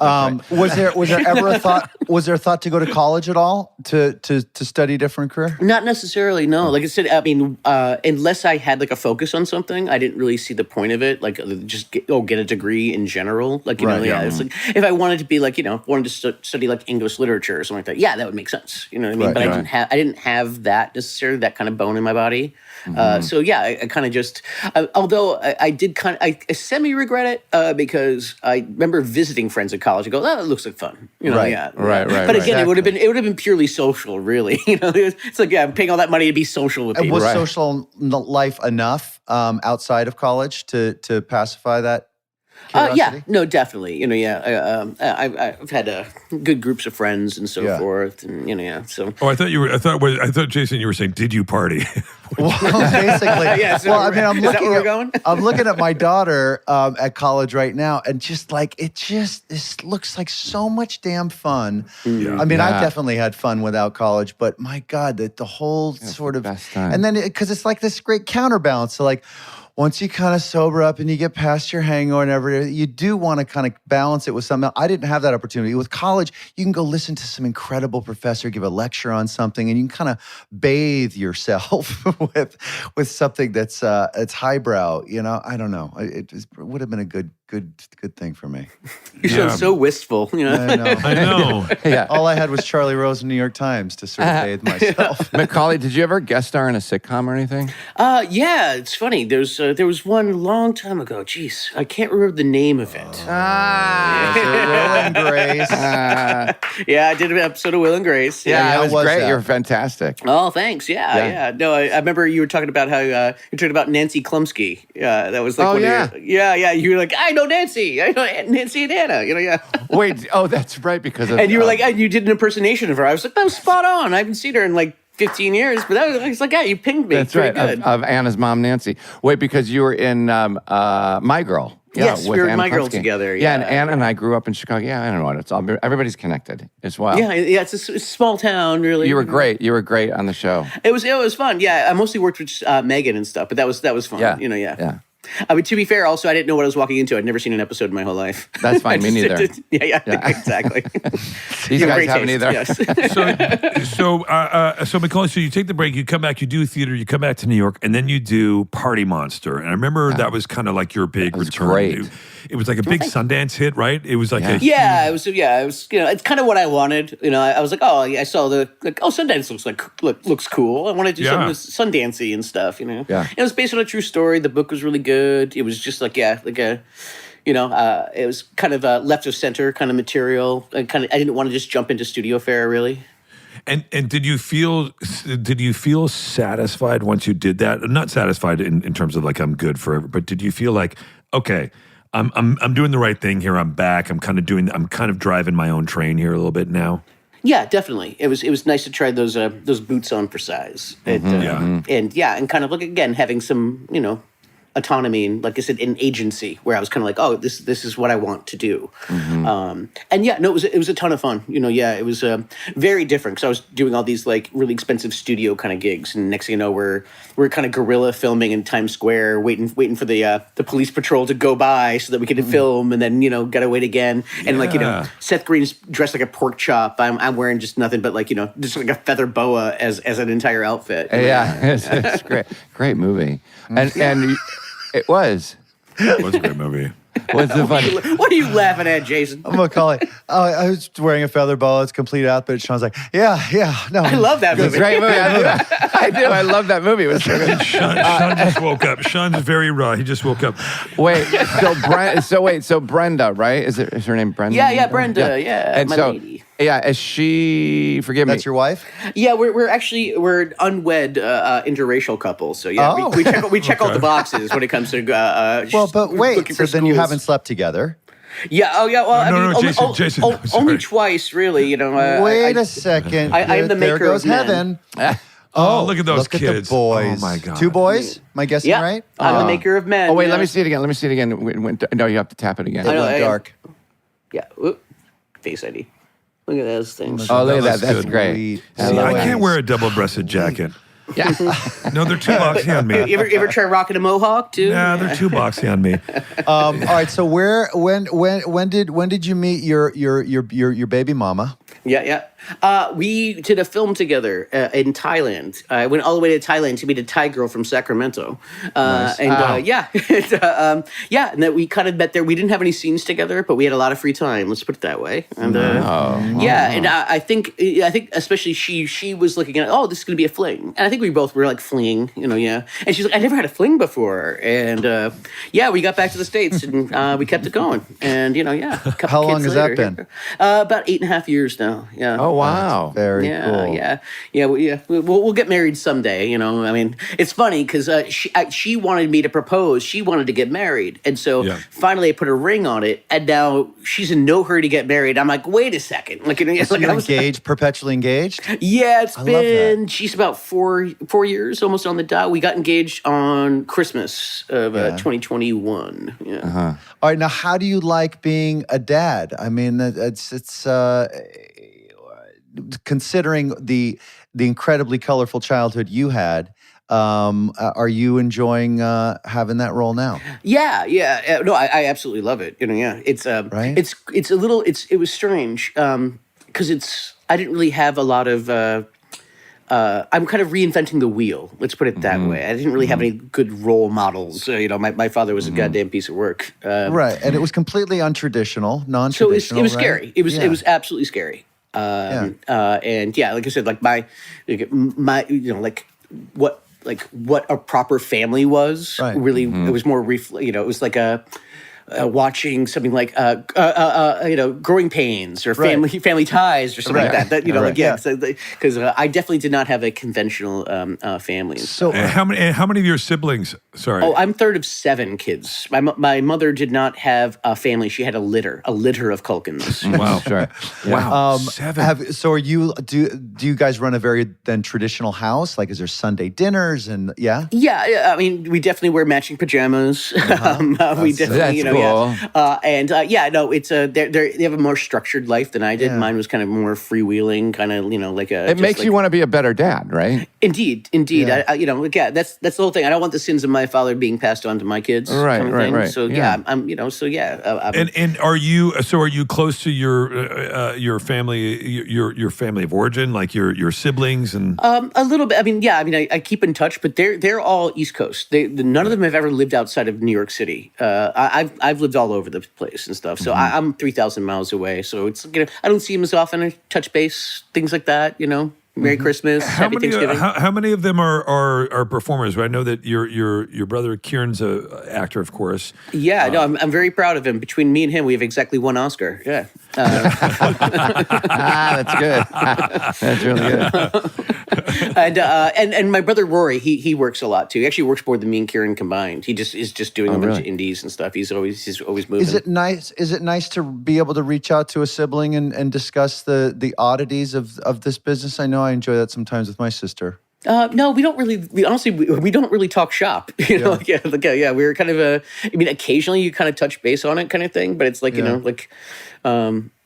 Was there ever a thought? Was there a thought to go to college at all to study a different career? Not necessarily, no. Like I said, I mean, unless I had like a focus on something, I didn't really see the point of it. Like, just get a degree in general. Like, you know, Right, yeah. yeah. It's like if I wanted to be like, you know, wanted to study like English literature or something like that. Yeah, that would make sense. You know what I mean? Right, But right. I didn't have that necessarily, that kind of bone in my body. So yeah, I kind of just, although I did kind of, I semi regret it because I remember visiting friends at college and go, oh, that looks like fun. You know, Right. yeah. Right, right, But right. again, it would have been purely social, really. You know, it's like, yeah, I'm paying all that money to be social with And people. was Right. social life enough outside of college to pacify that Yeah, curiosity? no, definitely. You know, yeah, I've had good groups of friends and so Yeah. forth, and you know, yeah. So Oh, I thought Jason, you were saying, did you party? Well, basically. Yeah, so well, I mean, is that where we're going? I'm looking at my daughter at college right now, and just like this looks like so much damn fun. I mean, I've Yeah. definitely had fun without college, but my God, the whole sort of best time. and then because it's like this great counterbalance. So like, once you kind of sober up and you get past your hangover and everything, you do want to kind of balance it with something else. I didn't have that opportunity. With college, you can go listen to some incredible professor give a lecture on something, and you can kind of bathe yourself with something that's it's highbrow. You know, I don't know. It would have been a good thing for me. You sound so wistful. You know? I know. I know. Yeah. All I had was Charlie Rose and New York Times to sort of bathe myself. Macaulay, did you ever guest star in a sitcom or anything? Yeah, it's funny. There was one long time ago. Jeez, I can't remember the name of it. Will and Grace. Yeah, I did an episode of Will and Grace. Yeah, how it was was great. that? You were fantastic. Oh, thanks. Yeah. No, I remember you were talking about how you talking about Nancy Klumsky. Yeah, that was like Oh, one yeah. of your, yeah. You were like, I know Nancy. I know Nancy and Anna. You know, yeah. Wait, that's right, because of... And you were like, and you did an impersonation of her. I was like, that was spot on. I haven't seen her in like 15 years, but I was like, yeah, you pinged me. That's Pretty right, good. of Anna's mom, Nancy. Wait, because you were in My Girl. Yeah, Yes, we were in Anna My Girl Klumsky. together, Yeah, and yeah. Anna and I grew up in Chicago. Yeah, I don't know what it's all. Everybody's connected as well. Yeah, it's a small town, really. You were great. You were great on the show. It was fun. Yeah, I mostly worked with Megan and stuff, but that was fun. Yeah, You know, yeah. yeah. I mean, to be fair, also I didn't know what I was walking into. I'd never seen an episode in my whole life. That's fine. I Me just- neither. Yeah, exactly. These You have guys great haven't taste, either. Yes. So Macaulay, so you take the break, you come back, you do theater, you come back to New York, and then you do Party Monster. And I remember that was kind of like your big was return. great. It was like a big Sundance hit, right? It was like a Yeah, it was. You know, it's kind of what I wanted. You know, I was like, oh, I saw Sundance looks cool. I want to do something that's Sundancey and stuff. You know, Yeah. It was based on a true story. The book was really good. It was just like a. You know, it was kind of left of center kind of material. I didn't want to just jump into studio fare, really. And did you feel satisfied once you did that? Not satisfied in terms of like I'm good for it, but did you feel like, okay, I'm doing the right thing here. I'm back. I'm kind of driving my own train here a little bit now. Yeah, definitely. It was nice to try those boots on for size. And kind of like again having some autonomy and, like I said, an agency where I was kind of like, oh, this is what I want to do. It was a ton of fun. It was very different because I was doing all these like really expensive studio kind of gigs, and next thing you know, we're kind of guerrilla filming in Times Square, waiting for the police patrol to go by so that we could film, and then gotta wait again. And Seth Green's dressed like a pork chop. I'm wearing just nothing but just like a feather boa as an entire outfit. Yeah, it's great movie, and it was. It was a great movie. What's the funny? What are you laughing at, Jason? I'm Macaulay. I was wearing a feather boa. It's complete outfit. Sean's like, yeah, no. I love that It's a movie. great movie. I do. I love that movie. It was so good. Sean just woke up. Sean's very raw. He just woke up. Wait, so Brenda, right? Is her name Brenda? Yeah, Brenda. Yeah, and my so, lady. yeah, is she? Forgive me. That's your wife? Yeah, we're an unwed interracial couple. So yeah, Oh. we check all the boxes when it comes to Well, but wait. looking So for then you schools. haven't slept together. Yeah. Oh yeah. Well, No, I mean, Jason, I'm sorry. only twice, really. Wait a second. I am the There maker goes of men. heaven. Oh, look at those Look kids. at the boys. Oh, my God. 2 boys? Am I guessing Yeah, right? I'm the maker of men. Oh wait, yeah. let me see it again. No, you have to tap it again. It know, went dark. Yeah. Oop. Face ID. Look at those things. Oh, look at that. That's That's good. great. Sweet. See, Hello, I can't Ace. wear a double-breasted jacket. Yeah. No, they're too boxy on me. You ever try rocking a mohawk too? Nah, they're too boxy on me. All right. So when did you meet your baby mama? Yeah. We did a film together in Thailand. I went all the way to Thailand to meet a Thai girl from Sacramento. And that we kind of met there. We didn't have any scenes together, but we had a lot of free time. Let's put it that way. And and I think especially she was looking at, oh, this is going to be a fling, and I think we both were like flinging, And she's like, I never had a fling before, and we got back to the States and we kept it going, and a couple How long kids has that later, been? About 8.5 years now. Yeah. Oh wow. Very cool. We'll get married someday. I mean, it's funny because she wanted me to propose. She wanted to get married, and so finally I put a ring on it. And now she's in no hurry to get married. I'm like, wait a second. Like, So you're engaged, perpetually engaged? yeah, it's love been. She's about 4 years, almost on the dot. We got engaged on Christmas of 2021. Yeah. All right. Now, how do you like being a dad? I mean, it's considering the incredibly colorful childhood you had. Are you enjoying having that role now? Yeah, yeah. No, I absolutely love it. Yeah, Right? it's a little it was strange because I didn't really have a lot of. I'm kind of reinventing the wheel. Let's put it that way. I didn't really have any good role models. My father was a goddamn piece of work. Right, and it was completely untraditional, So non-traditional. it was right? scary. It was Yeah. it was absolutely scary. And yeah, like I said, like my what a proper family was. Right. Really, it was more it was like a. Watching something like growing pains or Right. family ties or something Right. like that. Right. Because I definitely did not have a conventional family. So And how many of your siblings? Sorry. Oh, I'm third of 7 kids. My mother did not have a family. She had a litter of Culkins. Wow. Sure. Wow. 7. so are you? Do you guys run a very then traditional house? Like, is there Sunday dinners and yeah? Yeah, I mean, we definitely wear matching pajamas. We definitely, That's cool. it's they have a more structured life than I did. Yeah. Mine was kind of more freewheeling, kind of, like a. It makes you want to be a better dad, right? Indeed. Yeah. That's the whole thing. I don't want the sins of my father being passed on to my kids. Right, kind of right, thing. right. So Yeah. I'm And are you close to your family your family of origin, like your siblings and a little bit. I mean, I keep in touch, but they're all East Coast. None of them have ever lived outside of New York City. I've lived all over the place and stuff. So I'm 3,000 miles away. So it's I don't see them as often. I touch base, things like that. Merry Christmas, Happy Thanksgiving. how many of them are performers? I know that your brother Kieran's a actor, of course. Yeah, no, I'm very proud of him. Between me and him, we have exactly 1 Oscar. Yeah. That's good. That's really good. And my brother Rory, he works a lot too. He actually works more than me and Kieran combined. He just is just doing a bunch really? of indies and stuff. He's always moving. Is it nice? Is it nice to be able to reach out to a sibling and discuss the oddities of this business? I know I enjoy that sometimes with my sister. No, we don't really. We don't really talk shop. We're kind of occasionally you kind of touch base on it, kind of thing. But it's like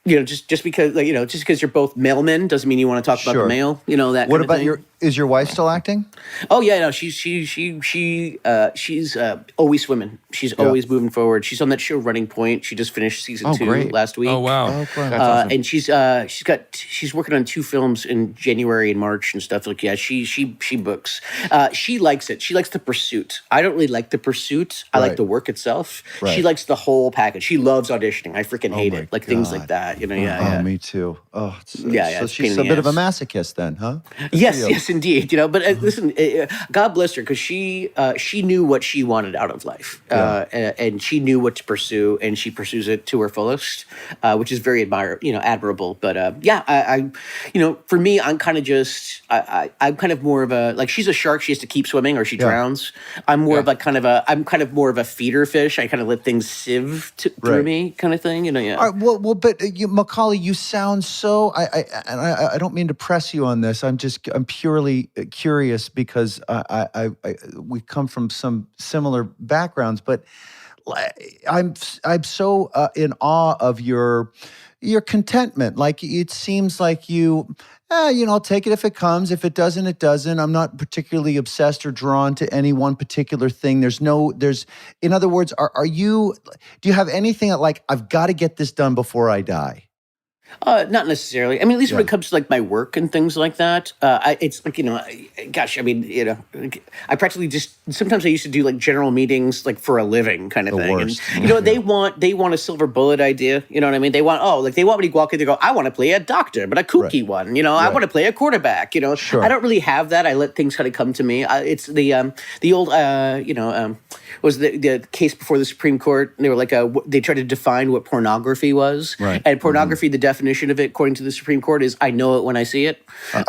just because you're both mailmen doesn't mean you want to talk about Sure. the mail. That. What kind of about thing. is your wife still acting? Oh yeah, no, she's always swimming. She's always moving forward. She's on that show Running Point. She just finished season 2 great. last week. Oh wow. That's awesome. And she's working on 2 films in January and March and stuff like she books. She likes it. She likes the pursuit. I don't really like the pursuit. I like Right. the work itself. Right. She likes the whole package. She loves auditioning. I freaking hate my it. Like things like God. that. Oh, me too. Oh, Yeah, so it's a pain she's in a the bit of a ass. masochist then, huh? Yes, indeed. But listen, God bless her because she knew what she wanted out of life, and she knew what to pursue, and she pursues it to her fullest, which is very admirable. But for me, I'm kind of just I'm kind of more of a like she's a shark. She has to keep swimming or she drowns. I'm more of like I'm kind of more of a feeder fish. I kind of let things sieve through Right. me, kind of thing. Yeah. All right, well, but Macaulay, you sound so. I don't mean to press you on this. I'm purely curious because we come from some similar backgrounds, but I'm so in awe of your contentment. Like it seems like you. I'll take it if it comes. If it doesn't, it doesn't. I'm not particularly obsessed or drawn to any one particular thing. In other words, do you have anything that like, I've got to get this done before I die? Not necessarily. I mean, at least when it comes to like my work and things like that, it's like I practically just sometimes I used to do like general meetings like for a living kind of The thing. worst. And they want a silver bullet idea. You know what I mean? They want me to walk in. They go, I want to play a doctor, but a kooky one. I want to play a quarterback. Sure. I don't really have that. I let things kind of come to me. It's the old was the case before the Supreme Court. And they were like they tried to define what pornography was, Right. and pornography, the definition of it, according to the Supreme Court, is I know it when I see it. So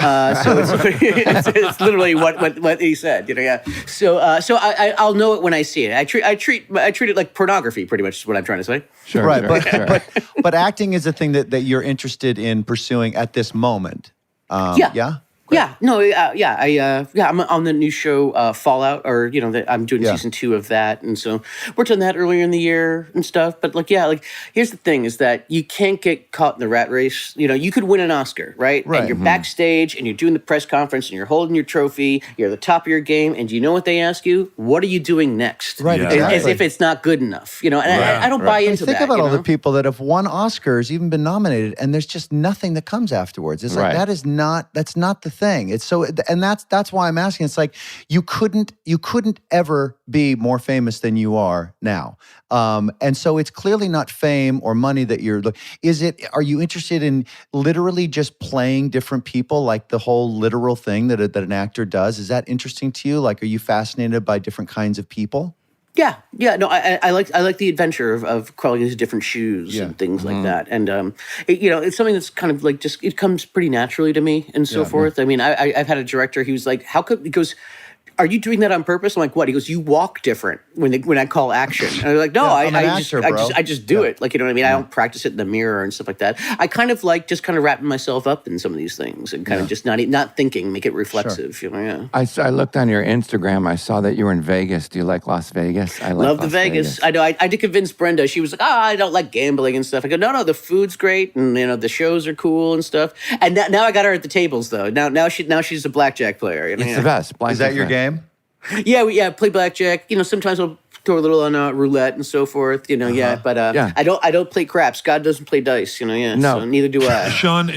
it's literally what he said. Yeah. So I'll know it when I see it. I treat it like pornography, pretty much. Is what I'm trying to say. Sure, Right, sure. but acting is a thing that you're interested in pursuing at this moment. Yeah. Yeah, no, I'm on the new show Fallout, or I'm doing season 2 of that, and so worked on that earlier in the year and stuff. But here's the thing: is that you can't get caught in the rat race. You could win an Oscar, right? Right. And you're backstage, and you're doing the press conference, and you're holding your trophy. You're at the top of your game, and do you know what they ask you? What are you doing next? Right, Yeah. exactly. As if it's not good enough, And I don't buy into Think that. about all the people that have won Oscars, even been nominated, and there's just nothing that comes afterwards. It's like Right. that's not the thing. It's so, and that's why I'm asking. It's like you couldn't ever be more famous than you are now, and so it's clearly not fame or money that you're. Are you interested in literally just playing different people, like the whole literal thing that an actor does? Is that interesting to you? Like, are you fascinated by different kinds of people? Yeah. No, I like the adventure of crawling into different shoes and things like that, and it's something that's kind of like just it comes pretty naturally to me and so forth. I mean, I've had a director who's like, "How could?" He goes, "Are you doing that on purpose?" I'm like, "What?" He goes, "You walk different when I call action." And I'm like, "No, I'm an actor, bro. I just do it. Like, you know what I mean? I don't practice it in the mirror and stuff like that. I kind of like just kind of wrapping myself up in some of these things and kind of just not thinking, make it reflexive. Yeah. I looked on your Instagram. I saw that you were in Vegas. Do you like Las Vegas? I Love the Vegas. I know. I did convince Brenda. She was like, I don't like gambling and stuff. I go, no, the food's great, and the shows are cool and stuff. And now I got her at the tables though. Now she's a blackjack player. It's the best. Is that your game? Yeah, play blackjack. Sometimes I'll throw a little on roulette and so forth. But I don't play craps. God doesn't play dice. No. So neither do I. Sean,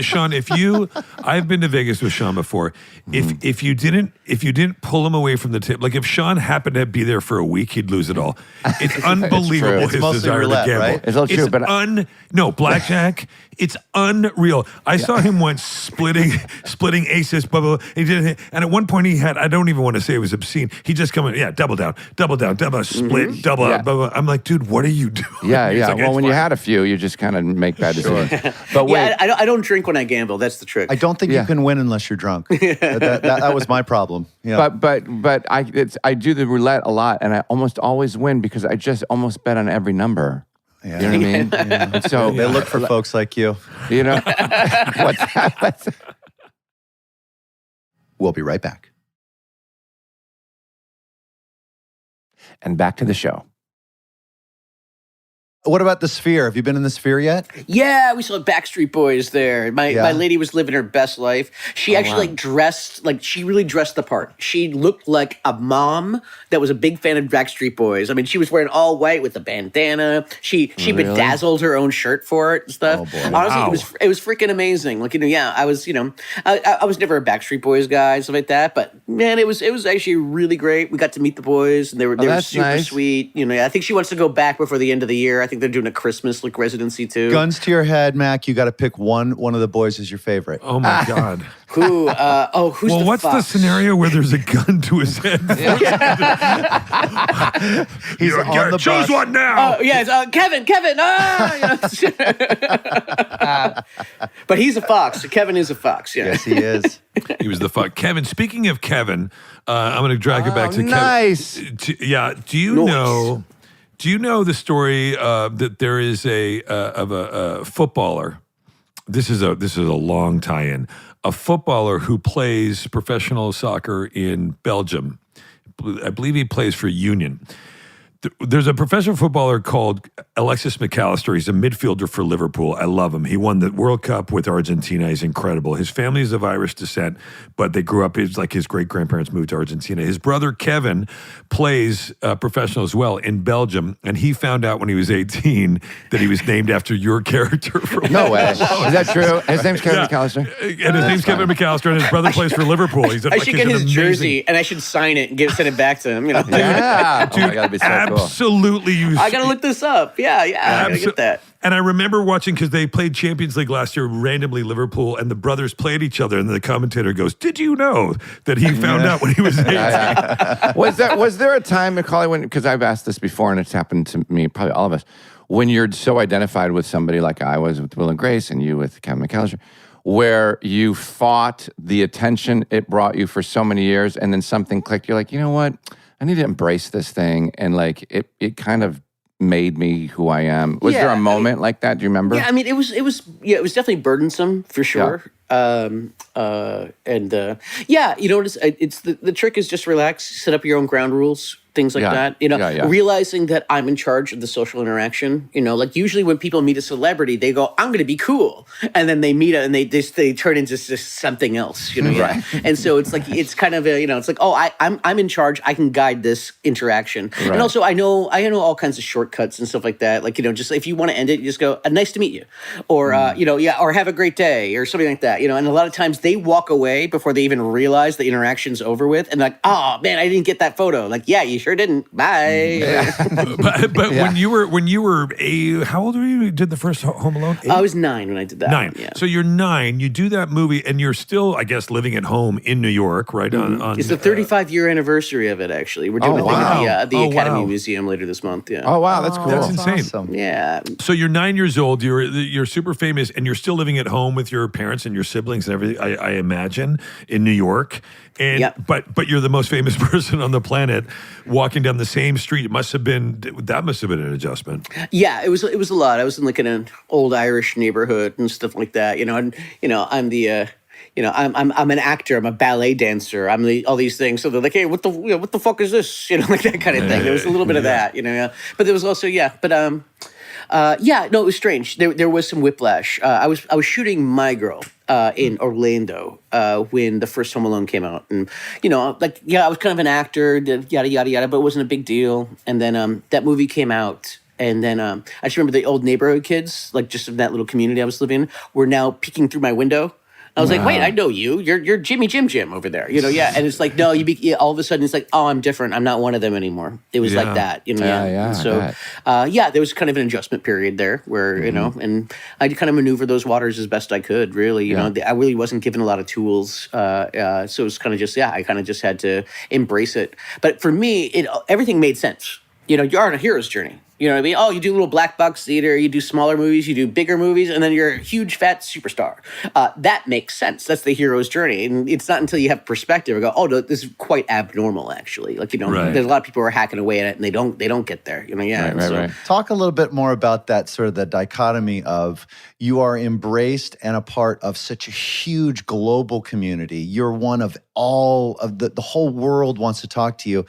I've been to Vegas with Sean before. If you didn't pull him away from the table, like if Sean happened to be there for a week, he'd lose it all. It's unbelievable It's his mostly desire roulette, to gamble. right? It's all true, but no blackjack. It's unreal. I saw him once splitting aces, blah, blah, blah. And at one point he had, I don't even want to say it was obscene. He just come in, double down, split, double, Yeah. blah, blah. I'm like, dude, what are you doing? Yeah. He's like, Well, "It's when you fine." had a few, you just kind of make bad decisions. But wait, Yeah, I don't drink when I gamble. That's the trick. I don't think you can win unless you're drunk. That was my problem. Yeah. but I do the roulette a lot, and I almost always win because I just almost bet on every number. Yeah. You know what I mean? And so They look for folks like you. what's that? We'll be right back. And back to the show. What about the Sphere? Have you been in the Sphere yet? Yeah, we saw Backstreet Boys there. My lady was living her best life. She actually she really dressed the part. She looked like a mom that was a big fan of Backstreet Boys. I mean, she was wearing all white with a bandana. She bedazzled her own shirt for it and stuff. Oh, boy. Honestly, it was freaking amazing. Like, I was, I was never a Backstreet Boys guy, stuff like that. But man, it was actually really great. We got to meet the boys, and they were that's super nice. sweet. I think she wants to go back before the end of the year. I think they're doing a Christmas residency too. Guns to your head, Mac. You got to pick one of the boys as your favorite. Oh my God. Who? Who's Well, the what's the fox? scenario where there's a gun to his head? He's on the choose bus. one now. Oh, yeah, it's Kevin. But he's a fox. Kevin is a fox. Yeah. Yes, he is. He was the fuck. Kevin, speaking of Kevin, I'm going to drag it back to nice. Kevin. Do you know? Do you know the story that there is a footballer? This is a long tie-in. A footballer who plays professional soccer in Belgium. I believe he plays for Union. There's a professional footballer called Alexis McCallister. He's a midfielder for Liverpool. I love him. He won the World Cup with Argentina. He's incredible. His family is of Irish descent, but they grew up, it's like his great-grandparents moved to Argentina. His brother, Kevin, plays professional as well in Belgium, and he found out when he was 18 that he was named after your character. From No way. Is that true? His name's Kevin McCallister. And his name's Kevin McCallister, and his brother plays for Liverpool. He's I should get his jersey and I should sign it and send it back to him. Yeah. Oh my God, it'd be so cool. Absolutely, I gotta look this up. Yeah, I gotta get that. And I remember watching because they played Champions League last year, randomly Liverpool, and the brothers played each other, and the commentator goes, "Did you know that he found out when he was 18?" Was there a time, Macaulay, because I've asked this before, and it's happened to me, probably all of us, when you're so identified with somebody like I was with Will and Grace, and you with Kevin McCallister, where you fought the attention it brought you for so many years, and then something clicked. You're like, you know what? I need to embrace this thing, and like it kind of made me who I am. Was there Yeah, a moment like that? Do you remember? Yeah, I mean, it was definitely burdensome for sure. Yeah, you know, it's the trick is just relax, set up your own ground rules, things like Yeah. that. You know, Yeah. realizing that I'm in charge of the social interaction. You know, like usually when people meet a celebrity, they go, "I'm going to be cool," and then they meet it and they turn into just something else. You know, Right. And so it's like it's kind of a, you know, it's like, oh, I'm in charge. I can guide this interaction, Right. and also I know all kinds of shortcuts and stuff like that. Like, you know, just if you want to end it, you just go, "Nice to meet you," or you know, yeah, or "Have a great day," or something like that. You know, and a lot of times they walk away before they even realize the interaction's over with, and like, "Oh man, I didn't get that photo." Like, yeah, you sure didn't. Bye. But when you were how old were you? You did the first Home Alone? 8? I was 9 when I did that. 9. Yeah. So you're 9. You do that movie, and you're still, I guess, living at home in New York, right? On It's the 35-year annivear of it, actually. We're doing Oh, a thing wow. at the Oh, Academy wow. Museum later this month. Yeah. Oh wow, that's cool. That's insane. Awesome. Yeah. So you're 9 years old. You're super famous, and you're still living at home with your parents and your siblings and everything. I imagine in New York. And Yep. but you're the most famous person on the planet, walking down the same street. That must have been an adjustment. Yeah, it was a lot. I was in like an old Irish neighborhood and stuff like that. You know, and you know, I'm the you know, I'm an actor. I'm a ballet dancer. I'm all these things. So they're like, hey, what the fuck is this? You know, like that kind of thing. There was a little bit of that. You know, yeah. But there was also no, it was strange. There was some whiplash. I was shooting My Girl in Orlando when the first Home Alone came out, and you know, like I was kind of an actor, did yada yada yada, but it wasn't a big deal. And then that movie came out. And then I just remember the old neighborhood kids, like just of that little community I was living in, were now peeking through my window. I was like, wait, I know you. You're Jimmy Jim over there. You know, yeah. And it's like, no, all of a sudden it's like, oh, I'm different. I'm not one of them anymore. It was like that. You know, Yeah, And so, there was kind of an adjustment period there where, you know, and I kind of maneuver those waters as best I could, really. You know, I really wasn't given a lot of tools. So it was kind of just, I kind of just had to embrace it. But for me, everything made sense. You know, you're on a hero's journey. You know what I mean? Oh, you do little black box theater, you do smaller movies, you do bigger movies, and then you're a huge fat superstar. That makes sense. That's the hero's journey. And it's not until you have perspective and go, oh, no, this is quite abnormal, actually. Like, you know, there's a lot of people who are hacking away at it and they don't get there. You know, Right. Talk a little bit more about that sort of the dichotomy of you are embraced and a part of such a huge global community. You're one of all of the whole world wants to talk to you.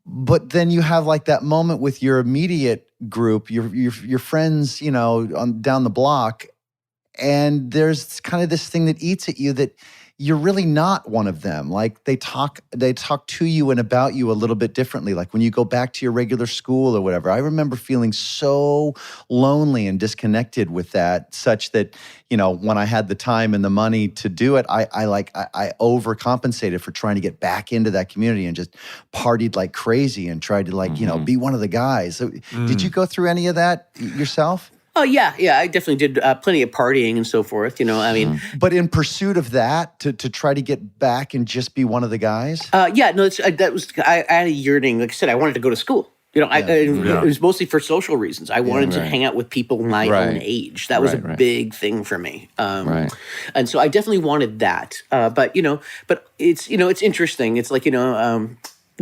But then you have like that moment with your immediate group, your friends, you know, down the block, and there's kind of this thing that eats at you that you're really not one of them. Like they talk to you and about you a little bit differently. Like when you go back to your regular school or whatever. I remember feeling so lonely and disconnected with that, such that, you know, when I had the time and the money to do it, I overcompensated for trying to get back into that community and just partied like crazy and tried to you know, be one of the guys. So, did you go through any of that yourself? Oh, yeah, I definitely did plenty of partying and so forth, you know, I mean. But in pursuit of that, to try to get back and just be one of the guys? I had a yearning. Like I said, I wanted to go to school. You know, it was mostly for social reasons. I wanted to hang out with people my own age. That was a big thing for me. And so I definitely wanted that. But it's, you know, it's interesting. It's like, you know,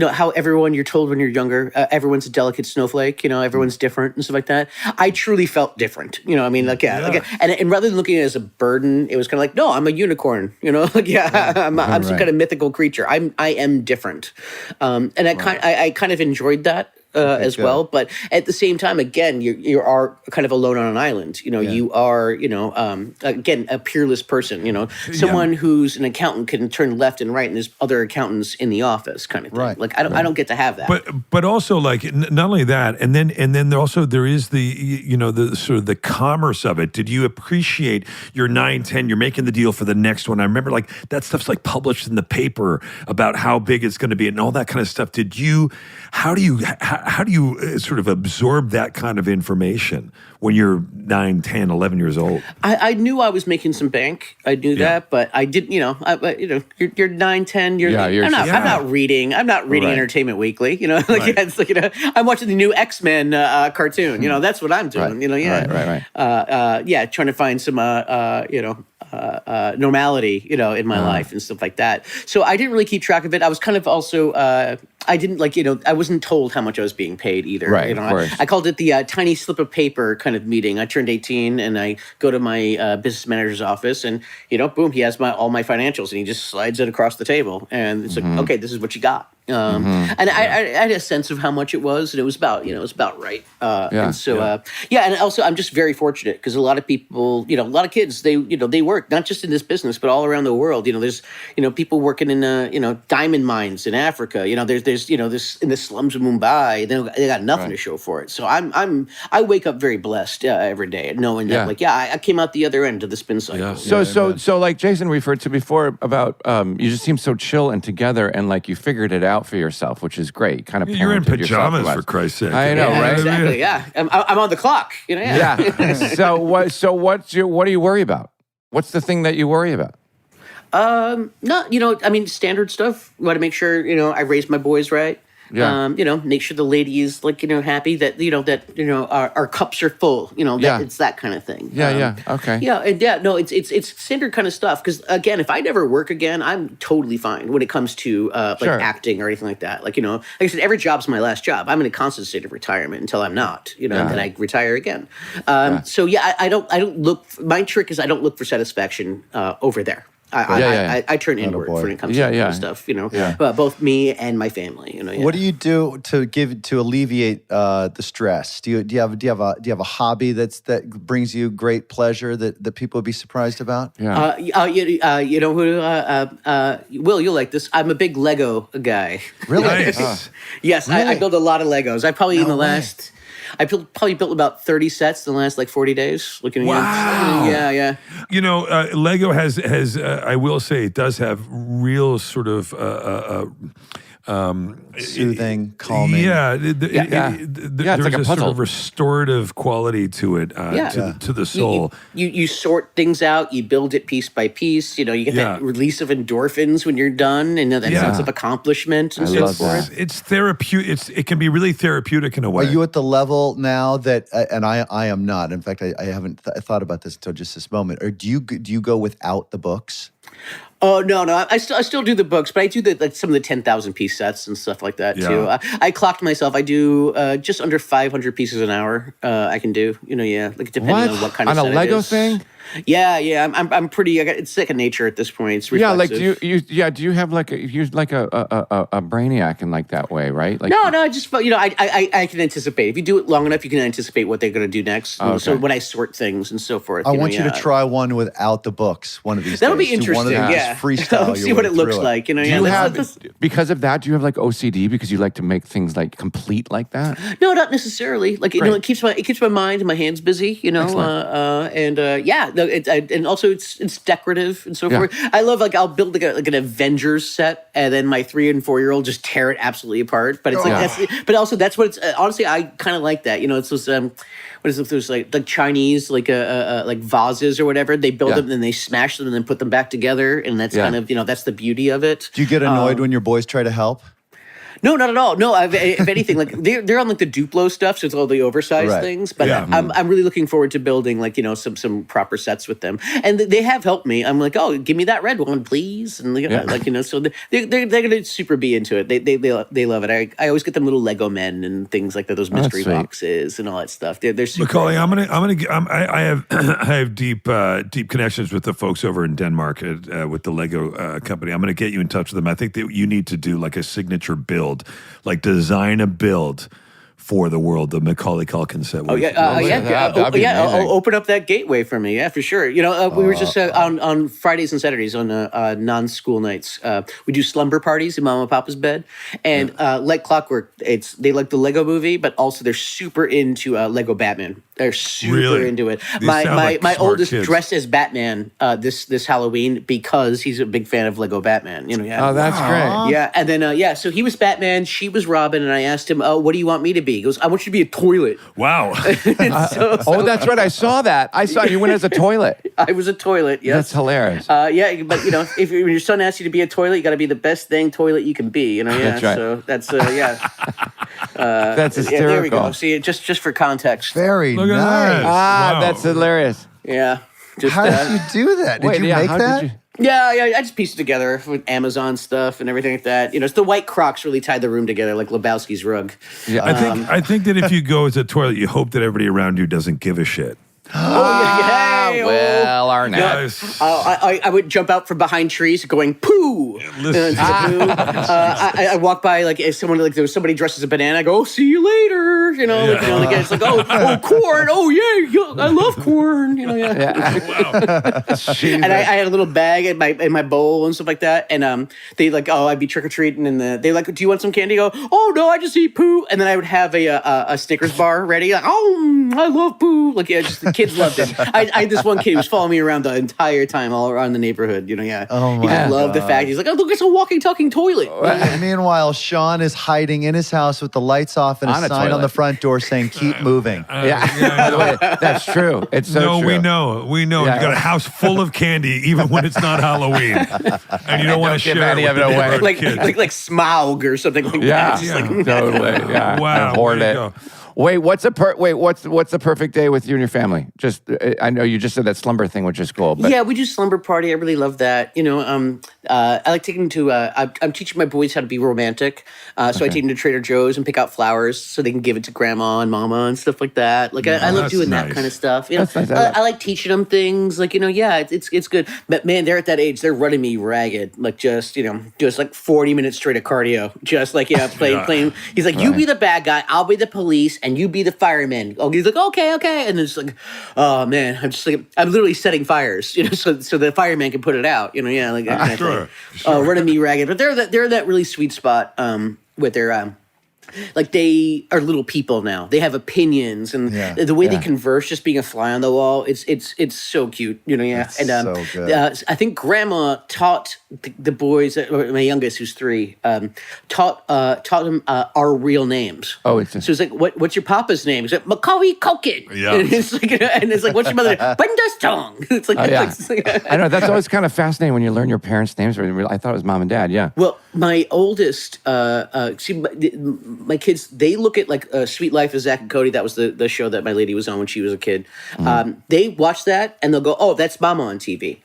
how everyone, you're told when you're younger, everyone's a delicate snowflake, you know, everyone's different and stuff like that. I truly felt different, you know, I mean, and rather than looking at it as a burden, it was kind of like, no, I'm a unicorn, you know, like, I'm some kind of mythical creature. I am different. And I kind of enjoyed that. As well, but at the same time, again, you are kind of alone on an island. You know, you are, you know, again, a peerless person. You know, someone who's an accountant can turn left and right, and there's other accountants in the office, kind of thing. Right. Like I don't get to have that. But also like not only that, and then there is the, you know, the sort of the commerce of it. Did you appreciate your 9, 10? You're making the deal for the next one. I remember like that stuff's like published in the paper about how big it's going to be and all that kind of stuff. How do you sort of absorb that kind of information when you're 9, 10, 11 years old? I knew I was making some bank. I knew that, but I didn't. You know, you're 9, 10. I'm not reading. I'm not reading Entertainment Weekly. You know, like it's like, you know, I'm watching the new X-Men cartoon. You know, that's what I'm doing. You know, Right. Trying to find some normality, in my life and stuff like that. So I didn't really keep track of it. I was kind of also, I didn't I wasn't told how much I was being paid either. Right, of course. I called it the tiny slip of paper kind of meeting. I turned 18 and I go to my business manager's office and, boom, he has all my financials and he just slides it across the table. And it's like, okay, this is what you got. And I had a sense of how much it was, and it was about, right. And so, and also I'm just very fortunate because a lot of people, a lot of kids, they work not just in this business, but all around the world. There's, people working in, diamond mines in Africa. There's this in the slums of Mumbai. They got nothing to show for it. So I wake up very blessed every day knowing that, I came out the other end of the spin cycle. Yeah. So like Jason referred to before about, you just seem so chill and together, and like you figured it out for yourself, which is great. Kind of you're in parented yourself pajamas for Christ's sake. I know, right? Exactly. Yeah, I'm on the clock. Yeah. So what do you worry about? What's the thing that you worry about? Standard stuff. Want to make sure I raise my boys right. Yeah. Make sure the lady is happy that our cups are full. It's that kind of thing. Yeah. Okay. Yeah, and it's standard kind of stuff. Because again, if I never work again, I'm totally fine when it comes to acting or anything like that. Like I said, every job's my last job. I'm in a constant state of retirement until I'm not. And then I retire again. So I don't look. My trick is I don't look for satisfaction over there. I turn inward when it comes to that kind of stuff, both me and my family. What do you do to alleviate the stress? Do you have a hobby that brings you great pleasure that people would be surprised about? Yeah. Will, you'll like this. I'm a big Lego guy. Really? Nice. Yes, Really? I build a lot of Legos. I probably I probably built about 30 sets in the last 40 days. Looking Wow. Yeah. Lego has I will say it does have real sort of Soothing, calming. Yeah, it's there's like a sort puzzle. of restorative quality to it, to the soul. You sort things out, you build it piece by piece. You get that release of endorphins when you're done, and that sense of accomplishment and so forth. It's therapeutic. It can be really therapeutic in a way. Are you at the level now that, and I am not. In fact, I haven't thought about this until just this moment. Or do you go without the books? Oh no! I still do the books, but I do some of the 10,000 piece sets and stuff like that too. I clocked myself. I do just under 500 pieces an hour. I can do depending on what kind of on set a Lego it is. thing. Yeah. I'm pretty. It's second nature at this point. It's reflexive. Do you have like a brainiac in like that way, right? Like No. I just I can anticipate. If you do it long enough, you can anticipate what they're going to do next. Okay. So when I sort things and so forth, I want you to try one without the books one of these That'll days. be interesting. Do one of these, Yeah. freestyle. See what it looks like. do you have because of that? Do you have like OCD because you like to make things like complete like that? No, not necessarily. Like it keeps my mind and my hands busy. And also it's decorative and so forth. I love I'll build like an Avengers set, and then my 3 and 4-year-old just tear it absolutely apart. But it's that's what it's. Honestly, I kind of like that. It's those what is it? There's like Chinese like vases or whatever. They build them and then they smash them and then put them back together, and that's kind of that's the beauty of it. Do you get annoyed when your boys try to help? No, not at all. No, if anything, they're on the Duplo stuff, so it's all the oversized things. But I'm really looking forward to building some proper sets with them, and they have helped me. I'm like, oh, give me that red one, please, and so they're gonna super be into it. They love it. I always get them little Lego men and things like that, those mystery boxes and all that stuff. They're super. Macaulay, I have deep connections with the folks over in Denmark with the Lego company. I'm going to get you in touch with them. I think that you need to do like a signature build. Design a build for the world, the Macaulay Culkin set. I'll open up that gateway for me. Yeah, for sure. We were just on Fridays and Saturdays on non-school nights. We do slumber parties in Mama and Papa's bed, and like clockwork, they like the Lego movie, but also they're super into Lego Batman. They're super into it. My oldest kids. dressed as Batman this Halloween because he's a big fan of Lego Batman. Oh, that's great. Yeah, and then so he was Batman, she was Robin, and I asked him, what do you want me to be? He goes, I want you to be a toilet. Wow. That's right. I saw that. I saw you went as a toilet. I was a toilet, yes. That's hilarious. But if when your son asks you to be a toilet, you got to be the best thing toilet you can be. That's right. So that's that's hysterical. There we go. See, just for context. Very nice. Wow. That's hilarious. Yeah. Just, How did you do that? Did you make how that? did you? yeah, I just pieced it together with Amazon stuff and everything like that. It's the white Crocs really tied the room together, like Lebowski's rug. Yeah. I think that if you go as a toilet, you hope that everybody around you doesn't give a shit. Hey, well, Arnett. Yes. I would jump out from behind trees going poo. Listen. I walk by like if someone like there was somebody dressed as a banana. I go, oh, see you later. It's like oh corn. Oh yeah, I love corn. Yeah. And I had a little bag in my bowl and stuff like that. And they like, oh, I'd be trick or treating, and they like, do you want some candy? I go, oh no, I just eat poo. And then I would have a Snickers bar ready. Like, oh, I love poo. Like just the kids loved it. I had this one kid who was following me around the entire time, all around the neighborhood. Oh he my just loved the fact. He's like, oh, look, it's a walking, talking toilet. Meanwhile, Sean is hiding in his house with the lights off and a On a sign on toilet. the front door saying, keep moving. By the way, that's true. It's so No, true. we know. Yeah. You got a house full of candy, even when it's not Halloween, and you don't want to give share any it of with it the away. neighborhood like, kids. like Smaug or something like Yeah, that. It's just totally. Yeah. Wow, And hoard there you it. go. Wait, what's the perfect day with you and your family? Just, I know you just said that slumber thing, which is cool. But Yeah, we do slumber party. I really love that. I like taking them to. I'm teaching my boys how to be romantic, so I take them to Trader Joe's and pick out flowers so they can give it to grandma and mama and stuff like that. Like I love that's doing nice. that kind of stuff. That's nice. I like teaching them things. Like it's good. But man, they're at that age. They're running me ragged. Like just like 40 minutes straight of cardio. Just like playing. He's like, you be the bad guy, I'll be the police, and you be the fireman. Oh, he's like, okay, and it's like, oh man, I'm literally setting fires, so the fireman can put it out, like that kind of Sure, thing. Running me ragged, but they're that really sweet spot with their like they are little people now. They have opinions, and the way they converse, just being a fly on the wall, it's so cute, It's so good. I think Grandma taught the boys, my youngest, who's 3, taught them our real names. Oh, it's so it's like, what's your papa's name? He's like, Macaulay Culkin. Yeah. And it's like, what's your mother? Bundastong. It's like, it's like I know that's always kind of fascinating when you learn your parents' names. I thought it was mom and dad. Yeah. Well, my oldest, my kids, they look at like Sweet Life of Zach and Cody. That was the show that my lady was on when she was a kid. They watch that and they'll go, oh, that's Mama on TV.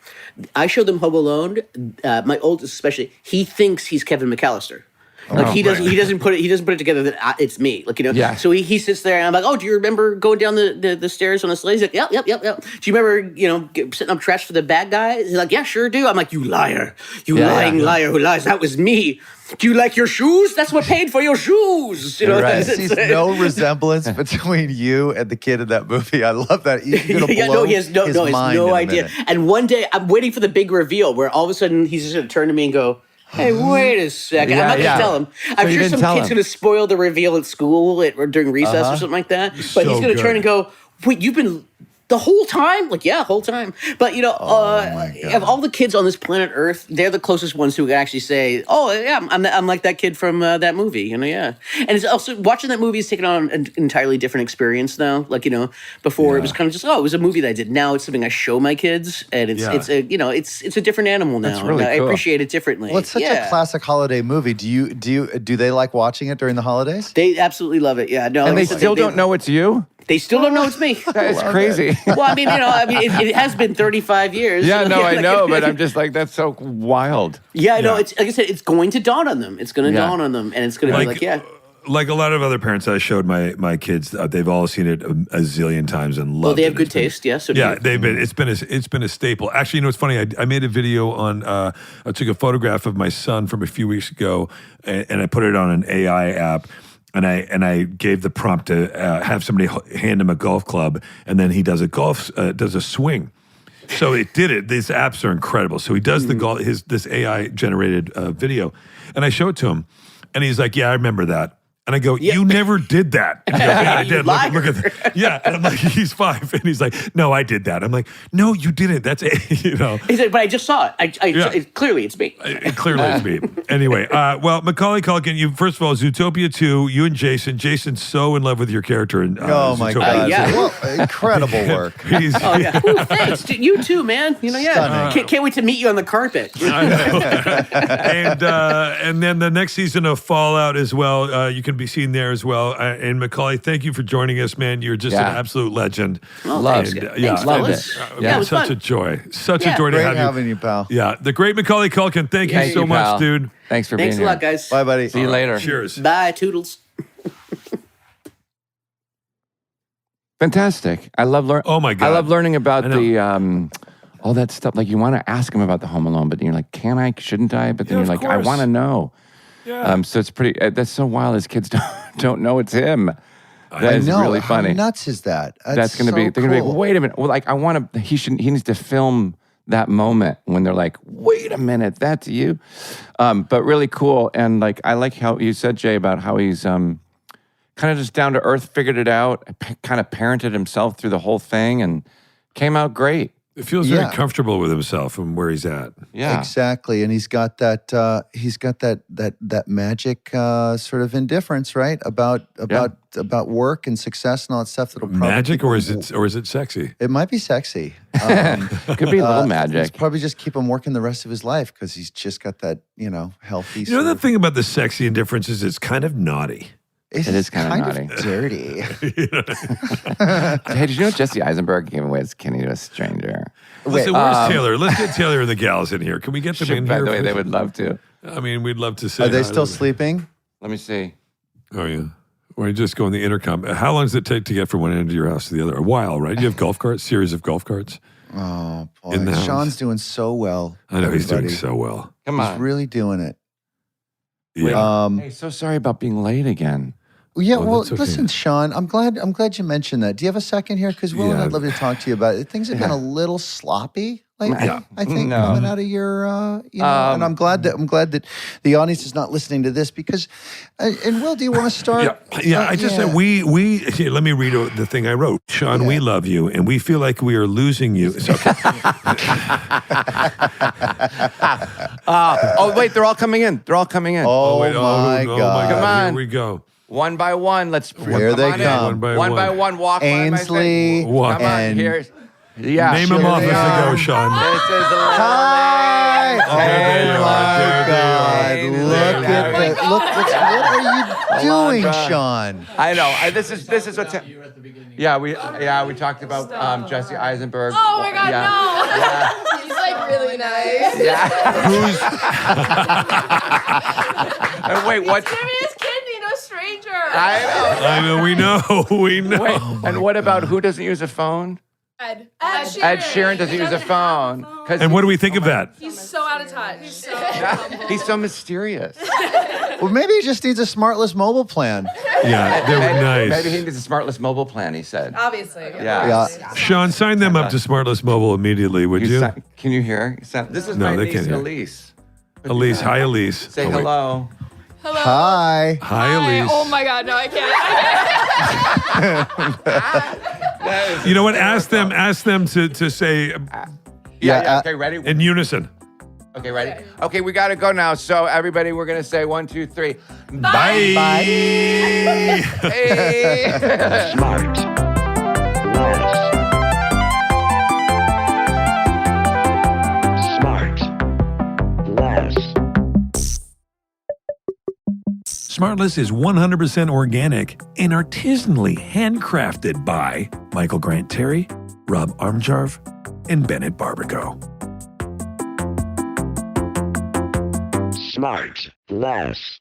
I show them Home Alone. My oldest especially, he thinks he's Kevin McCallister. Like he doesn't put it together that it's me. Like Yeah. So he sits there and I'm like, oh, do you remember going down the stairs on a sleigh? He's like, yep. Do you remember setting up trash for the bad guy? He's like, yeah, sure do. I'm like, you liar, lying liar who lies. That was me. Do you like your shoes? That's what paid for your shoes. Right. He sees no resemblance between you and the kid in that movie. I love that. He's gonna blow he has no his mind in a idea. minute. And one day, I'm waiting for the big reveal where all of a sudden he's just going to turn to me and go, hey, wait a second. I'm not going to tell him. I'm sure some kid's going to spoil the reveal at school or during recess or something like that. But So he's going to turn good. and go, wait, you've been the whole time? Like, yeah, whole time. But, of all the kids on this planet Earth, they're the closest ones who can actually say, oh, yeah, I'm like that kid from that movie, yeah. And it's also, watching that movie is taking on an entirely different experience now. Like, before it was kind of just, it was a movie that I did. Now it's something I show my kids, and it's a different animal now. That's really I cool. appreciate it differently. Well, it's such a classic holiday movie. Do they like watching it during the holidays? They absolutely love it. Yeah, no, And like they I said, still don't know it's you. They still don't know it's me. That's crazy. Well, it has been 35 years. Yeah, no, I like- know, but I'm just like, that's so wild. Yeah, no, it's like I said, it's going to dawn on them. It's going to Yeah. dawn on them, and it's going to be like, yeah. Like a lot of other parents, I showed my kids. They've all seen it a zillion times and loved it. Well, they have good It's been- taste, yeah. So do Yeah, you. it's been a staple. Actually, what's funny? I made a video on. I took a photograph of my son from a few weeks ago, and I put it on an AI app. And I gave the prompt to have somebody hand him a golf club, and then he does a swing. So it did it. These apps are incredible. So he does this AI generated video, and I show it to him, and he's like, "Yeah, I remember that." And I go, you never did that. And he goes, yeah, I You did. liar. Look at that. Yeah. And I'm like, he's 5. And he's like, no, I did that. I'm like, no, you didn't. That's it. He said, but I just saw it. Yeah. Clearly, it's me. Clearly it's me. Anyway, well, Macaulay Culkin, you first of all, Zootopia 2, you and Jason. Jason's so in love with your character in Oh my Zootopia. God! yeah. Well, incredible work. He's, Oh yeah, Ooh, thanks. Dude, you too, man. Stunning. Can't wait to meet you on the carpet. I know. And then the next season of Fallout as well. You can would be seen there as well. And Macaulay, thank you for joining us, man. You're just an absolute legend. Well, Loved thanks, it. guys. Yeah, Thanks, loved fellas. it. Yeah, it was such fun. a joy. Such a joy to Great have you. having you, pal. Yeah, the great Macaulay Culkin. Thank you Thank so you, much, pal. dude. Thanks for Thanks being a here. lot, guys. Bye, buddy. See you later. Cheers. Bye, toodles. Fantastic. I love learning. Oh, my God. I love learning about I know. the all that stuff. Like you want to ask him about the Home Alone, but you're like, can I? Shouldn't I? But then Yeah, you're of like, I course. want to know. Yeah. So it's pretty. That's so wild. As kids don't know it's him. That I is know. really funny. How nuts is that? That's going to so be. They're going to be cool. like, wait a minute. Well, like I want to. He needs to film that moment when they're like, wait a minute, that's you. But really cool. And like I like how you said, Jay, about how he's kind of just down to earth, figured it out, kind of parented himself through the whole thing, and came out great. It feels very Yeah. comfortable with himself and where he's at. Yeah. Exactly, and he's got that that magic sort of indifference, right? About work and success and all that stuff. That'll probably Magic, keep or him- is it sexy? It might be sexy. Could be a little It's magic. probably just keep him working the rest of his life because he's just got that healthy. You know, sort the of- thing about the sexy indifference is it's kind of naughty. It's It is kinda kind naughty. of dirty. Hey, did you know Jesse Eisenberg gave away his kidney to a stranger? Listen, where's Taylor? Let's get Taylor and the gals in here. Can we get them in By here? the way, they would love to. I mean, we'd love to say. Are they hi still to them. sleeping? Let me see. Oh, yeah. Or you just go in the intercom. How long does it take to get from one end of your house to the other? A while, right? You have golf carts, series of golf carts. Oh boy, In the house. Sean's doing so well. I know he's doing everybody. so well. Come He's on. really doing it. Yeah. Hey, so sorry about being late again. Yeah, Oh, well, that's okay. listen, Sean, I'm glad you mentioned that. Do you have a second here? Because Will and Yeah. I'd love to talk to you about it. Things have been a little sloppy lately. Yeah. I think No. coming out of your, and I'm glad that the audience is not listening to this because. And Will, do you want to start? Yeah. I just said we here, let me read the thing I wrote. Sean, we love you, and we feel like we are losing you. It's okay. Oh, wait, they're all coming in. They're all coming in. Oh, wait, my God! Come on. Here we go. One by one, let's Here they on in. come. One by one. walk Ainsley by my thing. Come on, and- here's. Yeah. Name them here off they as they are. go, Sean. This is a little Hi! Oh, there you Oh are. my There they God! are. Look There at they that! Look, what are you doing, Alondra. Sean? I know. This is what's. Yeah, we talked about Jesse Eisenberg. Oh my God, yeah. no. Yeah. He's like really nice. Yeah. And wait, what? Give me his kidney, no stranger. I I know. We know. We know. know. Wait, and what about who doesn't use a phone? Ed Ed Sheeran doesn't use a phone. 'Cause And what do we think of that? He's so out of touch. he's so mysterious. Well, maybe he just needs a SmartLess mobile plan. Yeah, they were nice. Maybe he needs a SmartLess mobile plan, he said. Obviously. Yeah. Yeah. Sean, sign them up to SmartLess Mobile immediately, would you? Can you hear? This is No, my they niece, can't hear. Elise. Elise, hi, Elise. Say Oh, wait. hello. Hello. Hi. Hi, Elise. Oh my God, no, I can't. You know what? Ask them to say Yeah. Okay, ready? in unison. Okay, ready? Okay, we got to go now. So, everybody, we're going to say 1, 2, 3. Bye. Hey. Smart. Less. Smart. Less. SmartLess is 100% organic and artisanally handcrafted by Michael Grant Terry, Rob Armjarv, and Bennett Barbaco. Smart. Less.